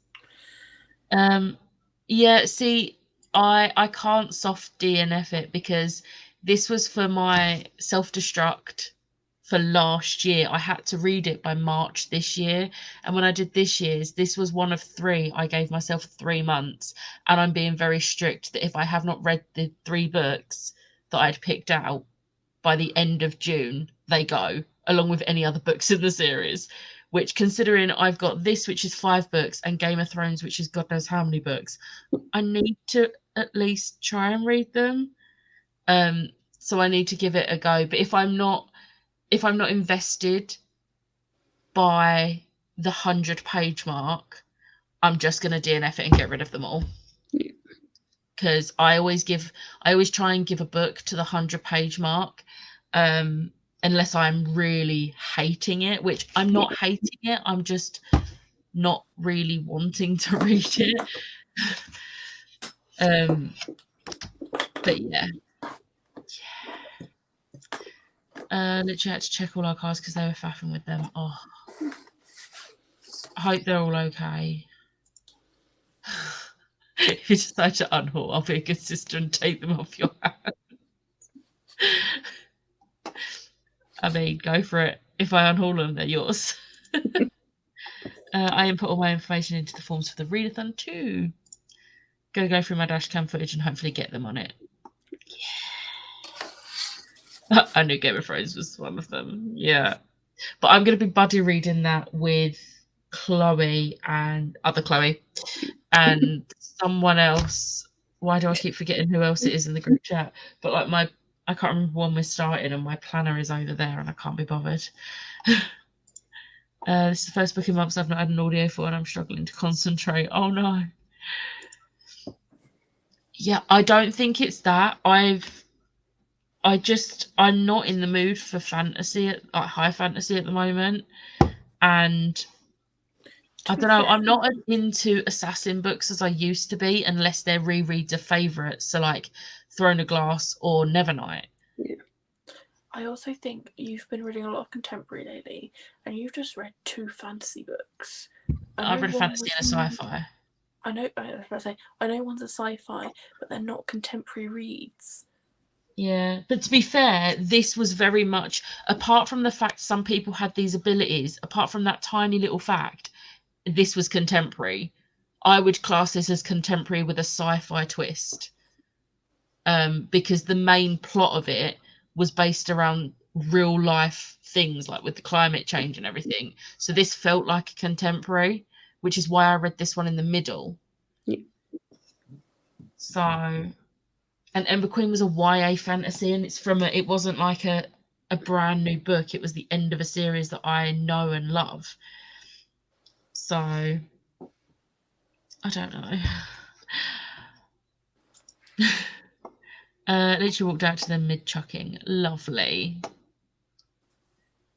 Yeah, see, I can't soft DNF it because this was for my self-destruct for last year. I had to read it by March this year, and when I did this year's, this was one of 3. I gave myself 3 months, and I'm being very strict that if I have not read the 3 books that I'd picked out by the end of June, they go, along with any other books in the series. Which, considering I've got this, which is 5 books, and Game of Thrones, which is God knows how many books, I need to at least try and read them. So I need to give it a go. But if I'm not invested by the 100-page mark, I'm just going to DNF it and get rid of them all. Because I always try and give a book to the 100-page mark, unless I'm really hating it, which I'm not hating it. I'm just not really wanting to read it. But yeah. Literally had to check all our cars because they were faffing with them. Oh, I hope they're all okay. If you decide to unhaul, I'll be a good sister and take them off your hands. I mean, go for it. If I unhaul them, they're yours. I input all my information into the forms for the readathon too. Gonna go through my dashcam footage and hopefully get them on it. Yeah. I knew Game of Thrones was one of them. Yeah. But I'm gonna be buddy reading that with Chloe and other Chloe and someone else. Why do I keep forgetting who else it is in the group chat? But like I can't remember when we're starting, and my planner is over there, and I can't be bothered. This is the first book in months I've not had an audio for, and I'm struggling to concentrate. Oh no. Yeah, I don't think it's that. I'm not in the mood for fantasy, like high fantasy at the moment, and I don't know. I'm not as into assassin books as I used to be, unless they're rereads of favourites. So like Throne of Glass or Nevernight. Yeah. I also think you've been reading a lot of contemporary lately, and you've just read 2 fantasy books. I've read a fantasy and a sci-fi. I know one's a sci-fi, but they're not contemporary reads. Yeah, but to be fair, this was very much, apart from the fact some people had these abilities, apart from that tiny little fact, this was contemporary. I would class this as contemporary with a sci-fi twist, because the main plot of it was based around real life things, like with the climate change and everything. So this felt like a contemporary, which is why I read this one in the middle. Yeah. So, and Ember Queen was a YA fantasy, and it wasn't like a brand new book. It was the end of a series that I know and love. So I don't know. Literally walked out to them mid chucking. Lovely.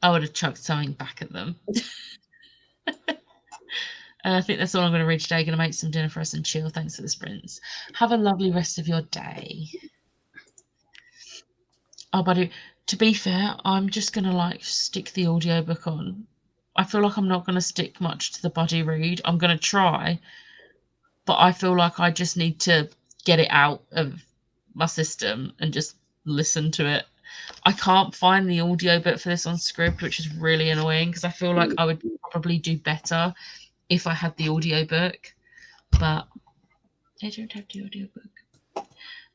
I would have chucked something back at them. I think that's all I'm going to read today. Going to make some dinner for us and chill. Thanks for the sprints. Have a lovely rest of your day. Oh, buddy, to be fair, I'm just going to like stick the audiobook on. I feel like I'm not going to stick much to the buddy read. I'm going to try, but I feel like I just need to get it out of my system and just listen to it. I can't find the audio bit for this on Scribd, which is really annoying because I feel like I would probably do better if I had the audiobook, but I don't have the audiobook.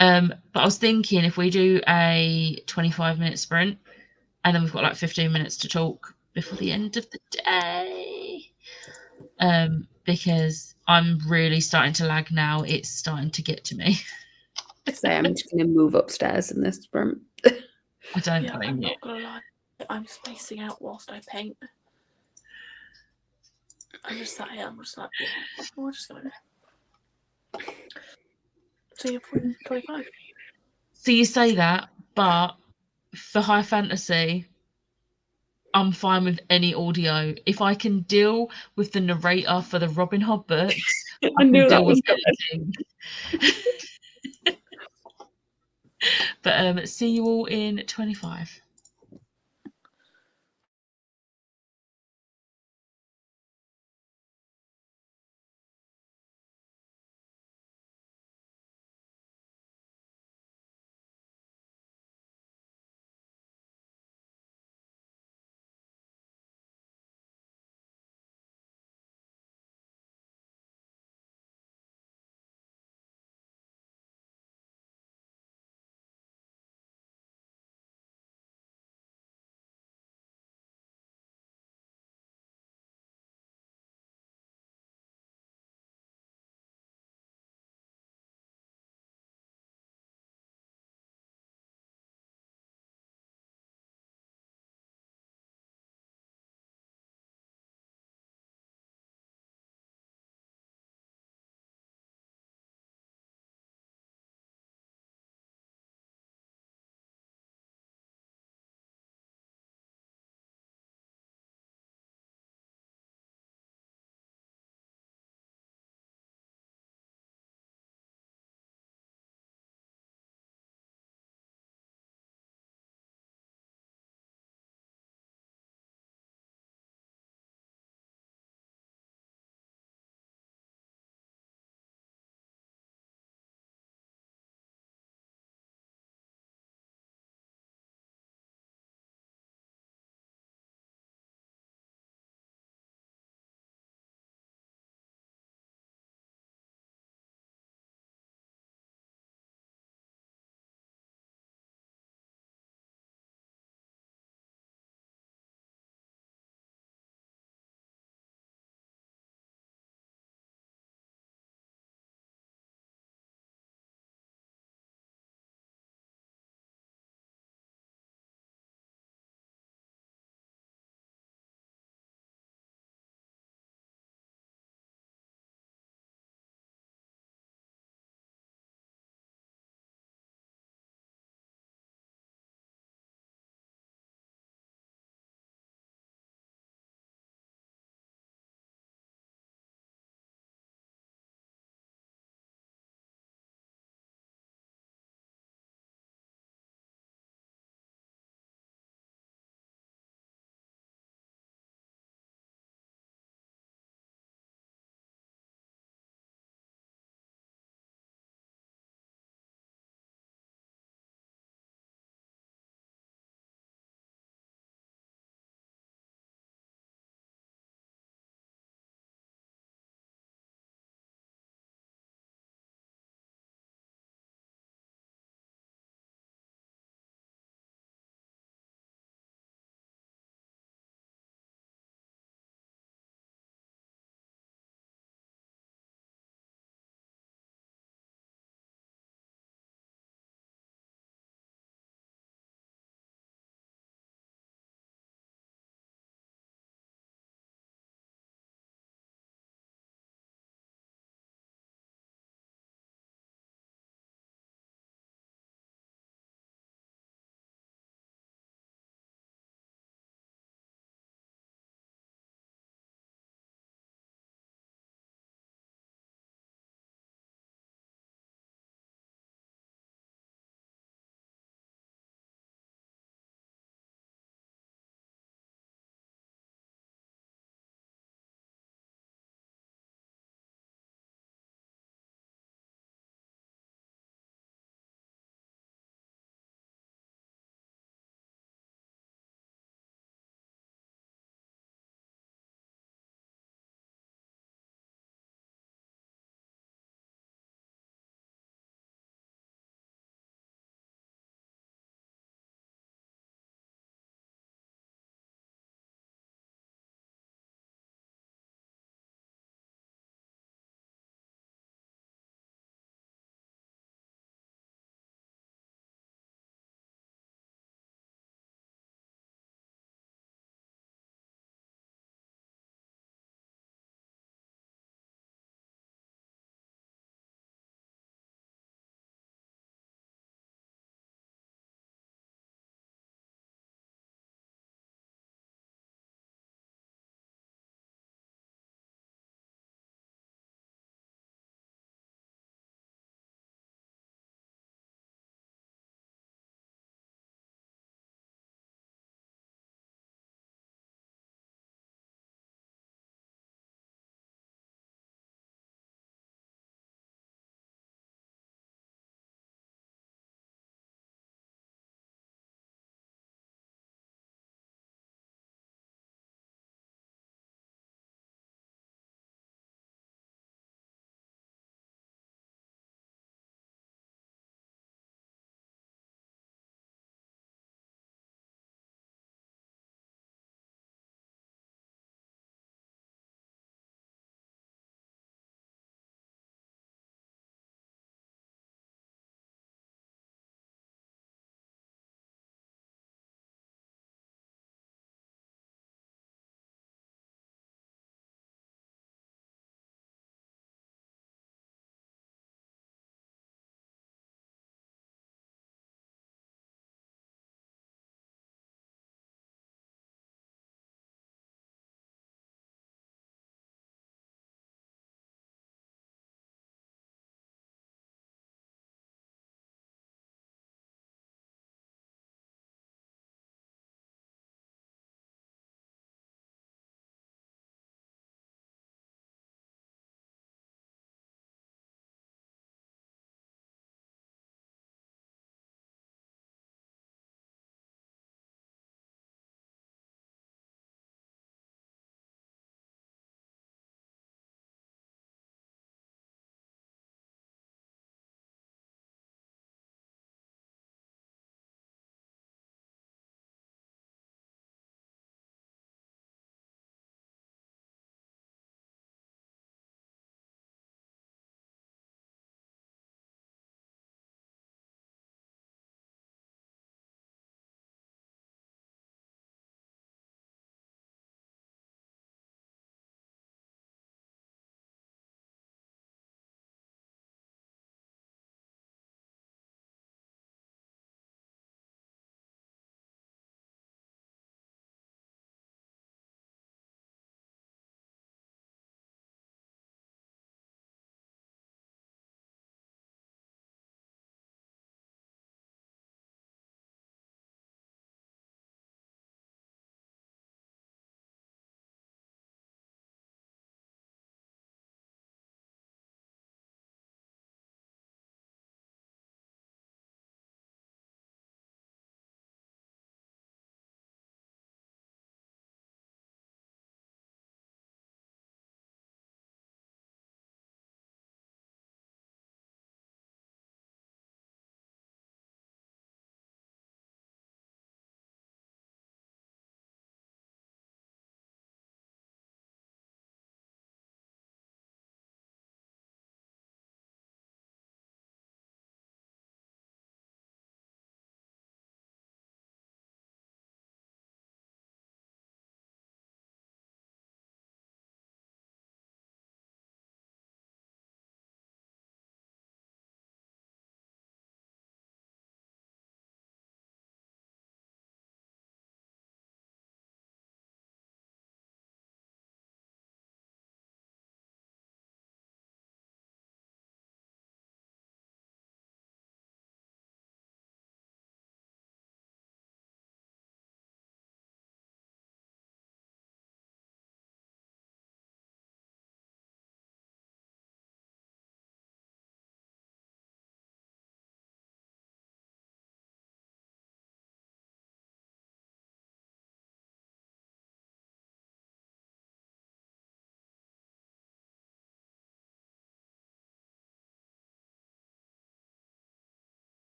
But I was thinking if we do a 25-minute sprint and then we've got like 15 minutes to talk before the end of the day, because I'm really starting to lag now. It's starting to get to me. So I'm just going to move upstairs in this room. I don't Yeah, blame I'm you. not gonna lie. I'm spacing out whilst I paint. I'm just sat here. I'm just like, yeah, we're just gonna go. So you're 25. So you say that, but for high fantasy, I'm fine with any audio. If I can deal with the narrator for the Robin Hood books, I I can knew that deal with was coming. anything. But see you all in 25.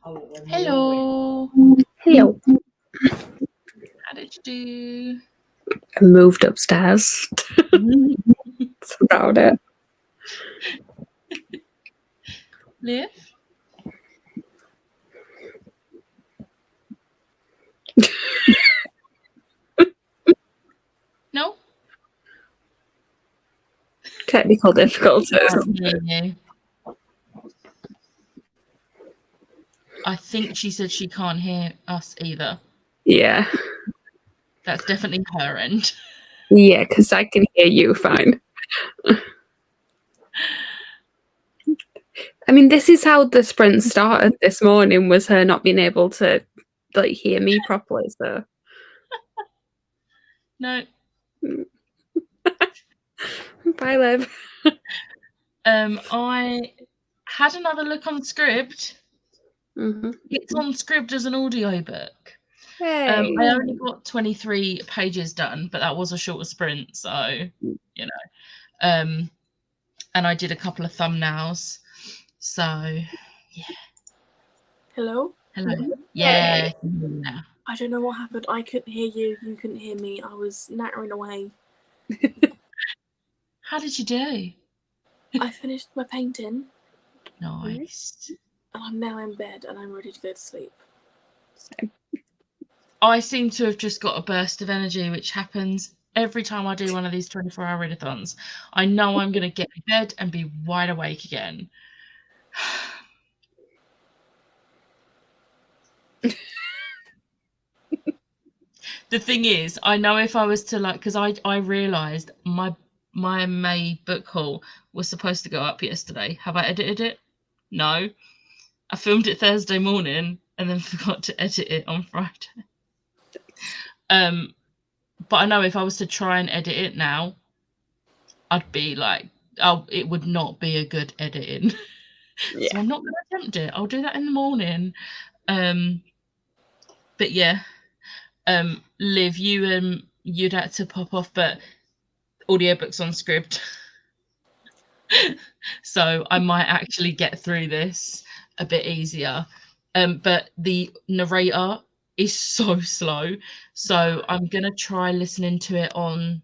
Hello. Hello. How did you do? I moved upstairs. That's about it. Liv? No? Technical difficulties. Can't hear you. I think she said she can't hear us either. Yeah. That's definitely her end. Yeah, because I can hear you fine. I mean, this is how the sprint started this morning, was her not being able to like hear me properly. So No. bye, Liv. I had another look on Scribd. Mm-hmm. It's on Scribd as an audiobook. Hey. I only got 23 pages done, but that was a shorter sprint, so you know. And I did a couple of thumbnails. So yeah. Hello? Hello. Hey. Yeah, I can hear you now. I don't know what happened. I couldn't hear you. You couldn't hear me. I was nattering away. How did you do? I finished my painting Nice. and I'm now in bed and I'm ready to go to sleep. Same. I seem to have just got a burst of energy, which happens every time I do one of these 24-hour readathons. I know I'm going to get in bed and be wide awake again. The thing is, I know if I was to because I realised my May book haul was supposed to go up yesterday. Have I edited it? No. I filmed it Thursday morning and then forgot to edit it on Friday. But I know if I was to try and edit it now, I'd be like, it would not be a good editing. Yeah. So I'm not going to attempt it. I'll do that in the morning. But yeah, Liv, you'd had to pop off, but audiobooks on Scribd. So I might actually get through this a bit easier. But the narrator is so slow. So I'm going to try listening to it on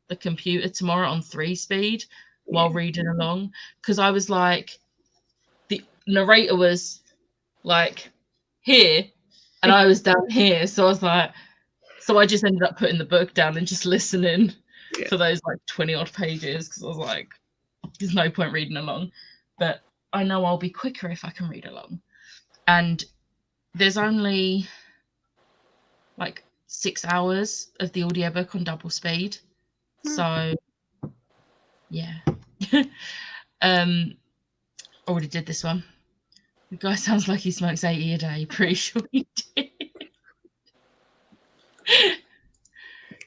the computer tomorrow on 3-speed while reading along. Because I was like, the narrator was like here and I was down here. So I was like, so I just ended up putting the book down and just listening for those like 20 odd pages because I was like, there's no point reading along. But I know I'll be quicker if I can read along. And there's only like 6 hours of the audiobook on double speed. So yeah. Already did this one. The guy sounds like he smokes 80 a day. Pretty sure he did.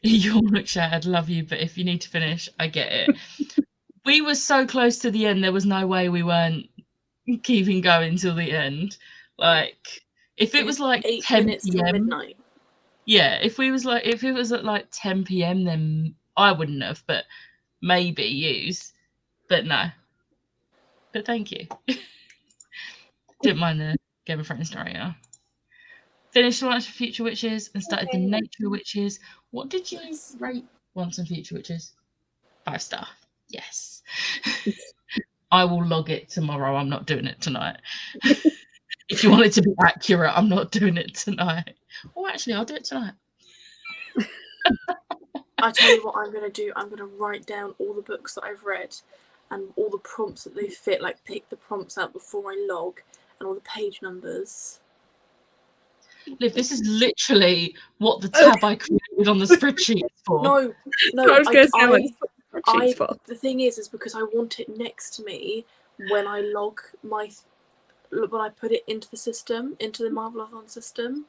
You all look shattered. Love you, but if you need to finish, I get it. We were so close to the end. There was no way we weren't keeping going till the end. Like, if it was like 8 10 minutes till p.m. midnight. Yeah, if it was at like 10 p.m. then I wouldn't have, but maybe use. But no. But thank you. Didn't mind the Game of Thrones narrator. Finished Once and Future Witches and started the Nature Witches. What did you rate Once and Future Witches? 5 star. Yes. I will log it tomorrow. I'm not doing it tonight. If you want it to be accurate, I'm not doing it tonight. Oh, actually, I'll do it tonight. I tell you what I'm going to do. I'm going to write down all the books that I've read and all the prompts that they fit, like pick the prompts out before I log and all the page numbers. Liv, this is literally what the tab I created on the spreadsheet is for. No. I was going to say, like, spreadsheets for. The thing is because I want it next to me when I log when I put it into the system, into the Marvelathon system.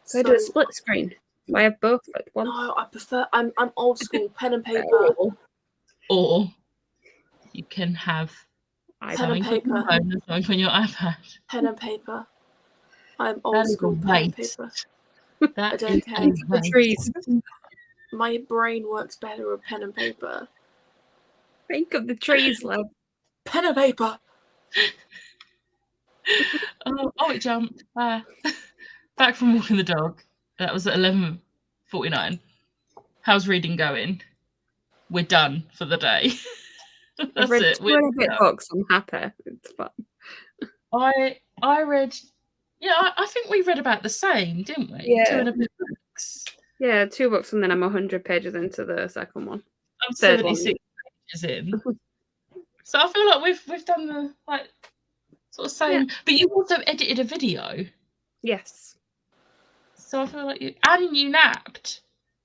So do a split screen. I have both at once. No, I prefer. I'm old school, pen and paper. Or you can have Pen and paper. Something on your iPad. Pen and paper. I'm old school. Pen and paper. I don't care. The trees. My brain works better with pen and paper. Think of the trees, love. Pen and paper. Oh, Oh, it jumped. Back from walking the dog. That was at 11:49. How's reading going? We're done for the day. I've That's read it. 2 and a bit books. I'm happy. It's fun. I read. Yeah, I think we read about the same, didn't we? Yeah. 2 and a bit books. Yeah, 2 books, and then I'm 100 pages into the second one. I'm Third one. 76 pages in. So I feel like we've done the sort of same. Yeah. But you also edited a video. Yes. So I feel like you napped.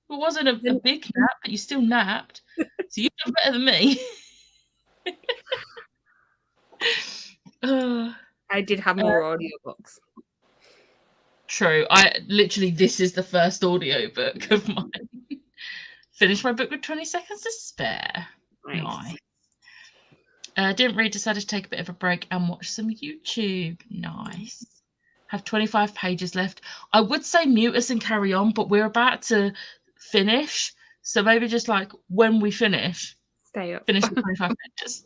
It wasn't a big nap, but you still napped. So you've done better than me. I did have more audiobooks. True. This is the first audiobook of mine. Finished my book with 20 seconds to spare. Nice. Didn't read, decided to take a bit of a break and watch some YouTube. Nice. Have 25 pages left. I would say mute us and carry on, but we're about to finish. So maybe just when we finish, stay up. Finish the 25 pages.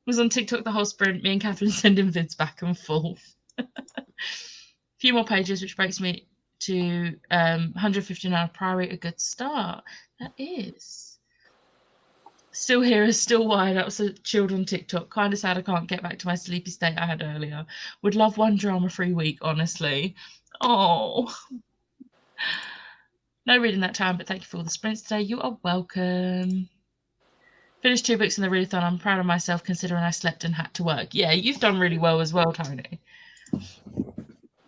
Was on TikTok the whole sprint. Me and Catherine sending vids back and forth. A few more pages, which breaks me to 159 Priory. A good start. That is. Still here, still wired up, so chilled on TikTok. Kind of sad I can't get back to my sleepy state I had earlier. Would love one drama-free week, honestly. Oh. No reading that time, but thank you for all the sprints today. You are welcome. Finished 2 books in the readathon. I'm proud of myself considering I slept and had to work. Yeah, you've done really well as well, Tony.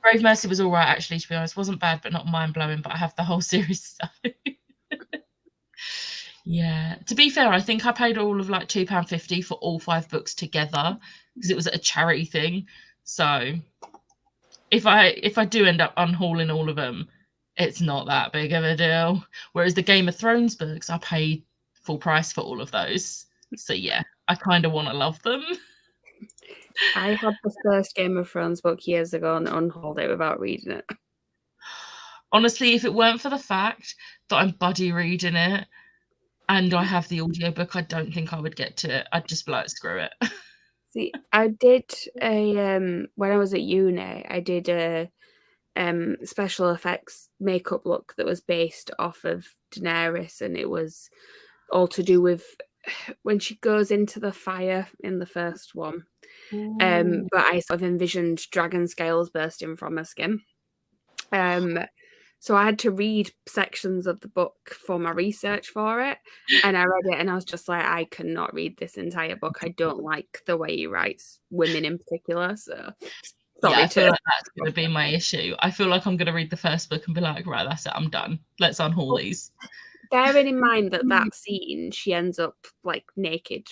Brave Mercy was all right, actually, to be honest. Wasn't bad, but not mind-blowing, but I have the whole series. So. Yeah. To be fair, I think I paid all of £2.50 for all 5 books together because it was a charity thing. So if I do end up unhauling all of them, it's not that big of a deal. Whereas the Game of Thrones books, I paid full price for all of those. So yeah, I kind of want to love them. I had the first Game of Thrones book years ago and unhauled it without reading it. Honestly, if it weren't for the fact that I'm buddy reading it and I have the audiobook, I don't think I would get to it. I'd just be like, screw it. See, I did when I was at uni, I did a special effects makeup look that was based off of Daenerys, and it was all to do with when she goes into the fire in the first one. But I sort of envisioned dragon scales bursting from her skin. So I had to read sections of the book for my research for it, and I read it and I was just like, I cannot read this entire book. I don't like the way he writes women in particular. So I feel like that's going to be my issue. I feel like I'm going to read the first book and be like, right, that's it, I'm done. Let's unhaul these. Bearing in mind that scene, she ends up naked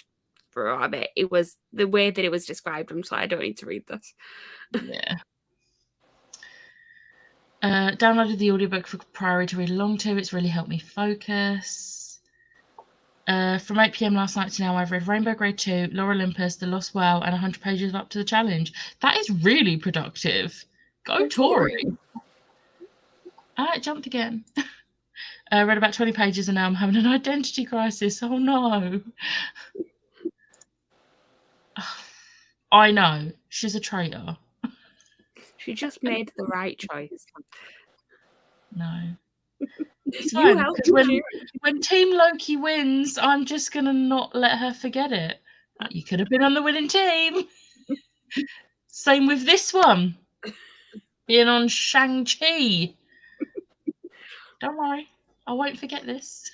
for a bit. It was the way that it was described. I'm just like, I don't need to read this. Yeah. Downloaded the audiobook for Priory to read along to. It's really helped me focus. From 8 PM last night to now, I've read Rainbow Grade 2, Lore Olympus, The Lost Well, and 100 pages up to the challenge. That is really productive. Go Tori. It jumped again. Read about 20 pages and now I'm having an identity crisis. Oh no. I know. She's a traitor. She just made the right choice. No. It's fine, when Team Loki wins, I'm just going to not let her forget it. You could have been on the winning team. Same with this one. Being on Shang Chi. Don't worry. I won't forget this.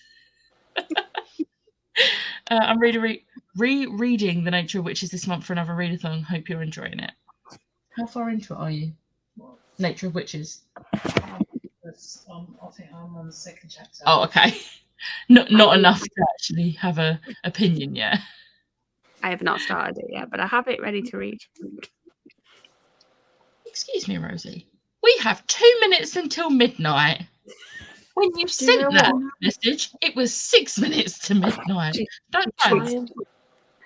I'm rereading The Nature of Witches this month for another readathon. Hope you're enjoying it. How far into it are you? What? Nature of Witches. I think I'm on the 2nd chapter. Oh, okay. Not enough to actually have an opinion yet. I have not started it yet, but I have it ready to read. Excuse me, Rosie. We have 2 minutes until midnight. When you sent that message, it was 6 minutes to midnight. Don't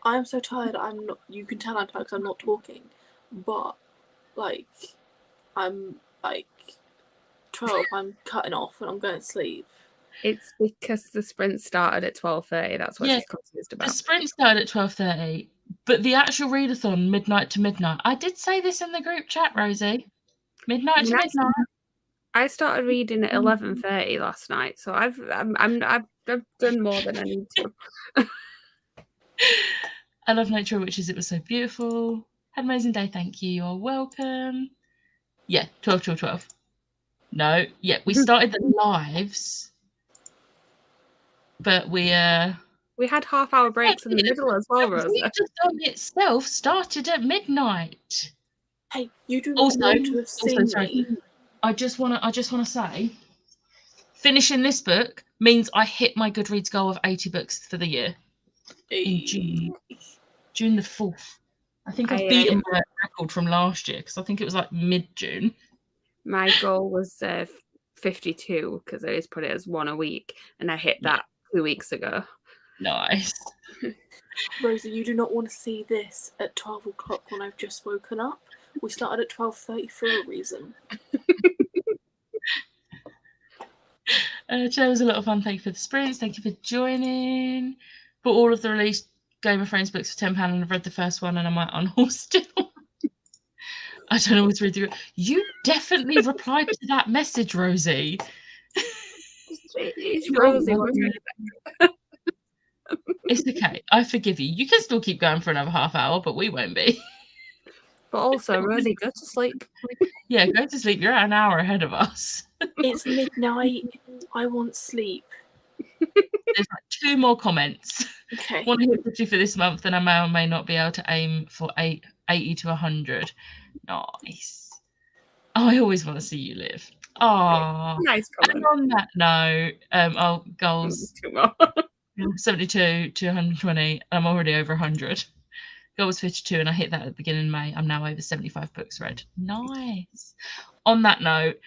I am so tired. I'm not. You can tell I'm tired because I'm not talking, but I'm 12. I'm cutting off and I'm going to sleep. It's because the sprint started at 12:30. That's what she's confused about. The sprint started at 12:30, But the actual readathon, midnight to midnight. I did say this in the group chat, Rosie. Midnight to midnight. I started reading at 11:30 last night, so I've done more than I need to. I love Nature Witches. It was so beautiful. Had an amazing day. Thank you. You're welcome. Yeah, 12 till 12. No, yeah, we started the lives, but we had half-hour breaks in the middle as well, Rosa. The readathon itself started at midnight. Hey, you do not want to have seen me. I just wanna say, finishing this book means I hit my Goodreads goal of 80 books for the year in June the 4th. I think I've beaten my record from last year because I think it was like mid-June. My goal was 52 because I just put it as one a week, and I hit that 2 weeks ago. Nice. Rosie, you do not want to see this at 12 o'clock when I've just woken up. We started at 12:30 for a reason. Today was a lot of fun. Thank you for the sprints. Thank you for joining. Bought all of the released Game of Thrones books for £10 and I've read the first one and I'm on horse still. I don't always read through. You definitely replied to that message, Rosie. It's Rosie. It's okay. I forgive you. You can still keep going for another half hour, but we won't be. But also, Rosie, go to sleep. Yeah, go to sleep. You're an hour ahead of us. It's midnight. I want sleep. There's like 2 more comments. Okay. Want to hit 50 for this month, then I may or may not be able to aim for 80 to 100. Nice. Oh, I always want to see you live. Oh, nice comment. And on that note, goals 72 to 120. I'm already over 100. Goal was 52 and I hit that at the beginning of May. I'm now over 75 books read. Nice. On that note,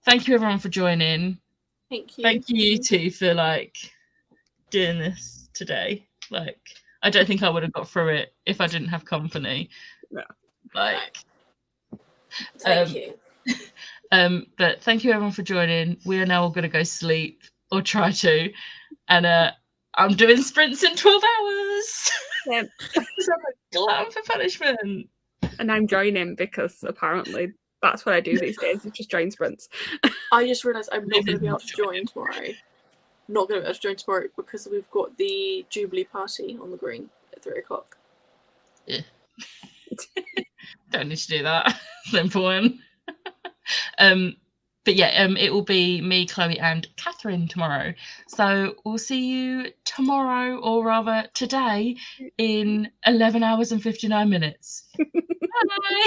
thank you everyone for joining. Thank you. Thank you two for doing this today. I don't think I would have got through it if I didn't have company. No. Thank you. But thank you everyone for joining. We are now all gonna go sleep or try to. And I'm doing sprints in 12 hours. Yep. So I'm a glutton for punishment. And I'm joining because apparently that's what I do these days, is just join sprints. I just realised I'm not going to be able to join tomorrow. Not going to be able to join tomorrow because we've got the Jubilee party on the green at 3 o'clock. Yeah. Don't need to do that. It's no point. But yeah, it will be me, Chloe, and Catherine tomorrow. So we'll see you tomorrow, or rather today, in 11 hours and 59 minutes. Bye.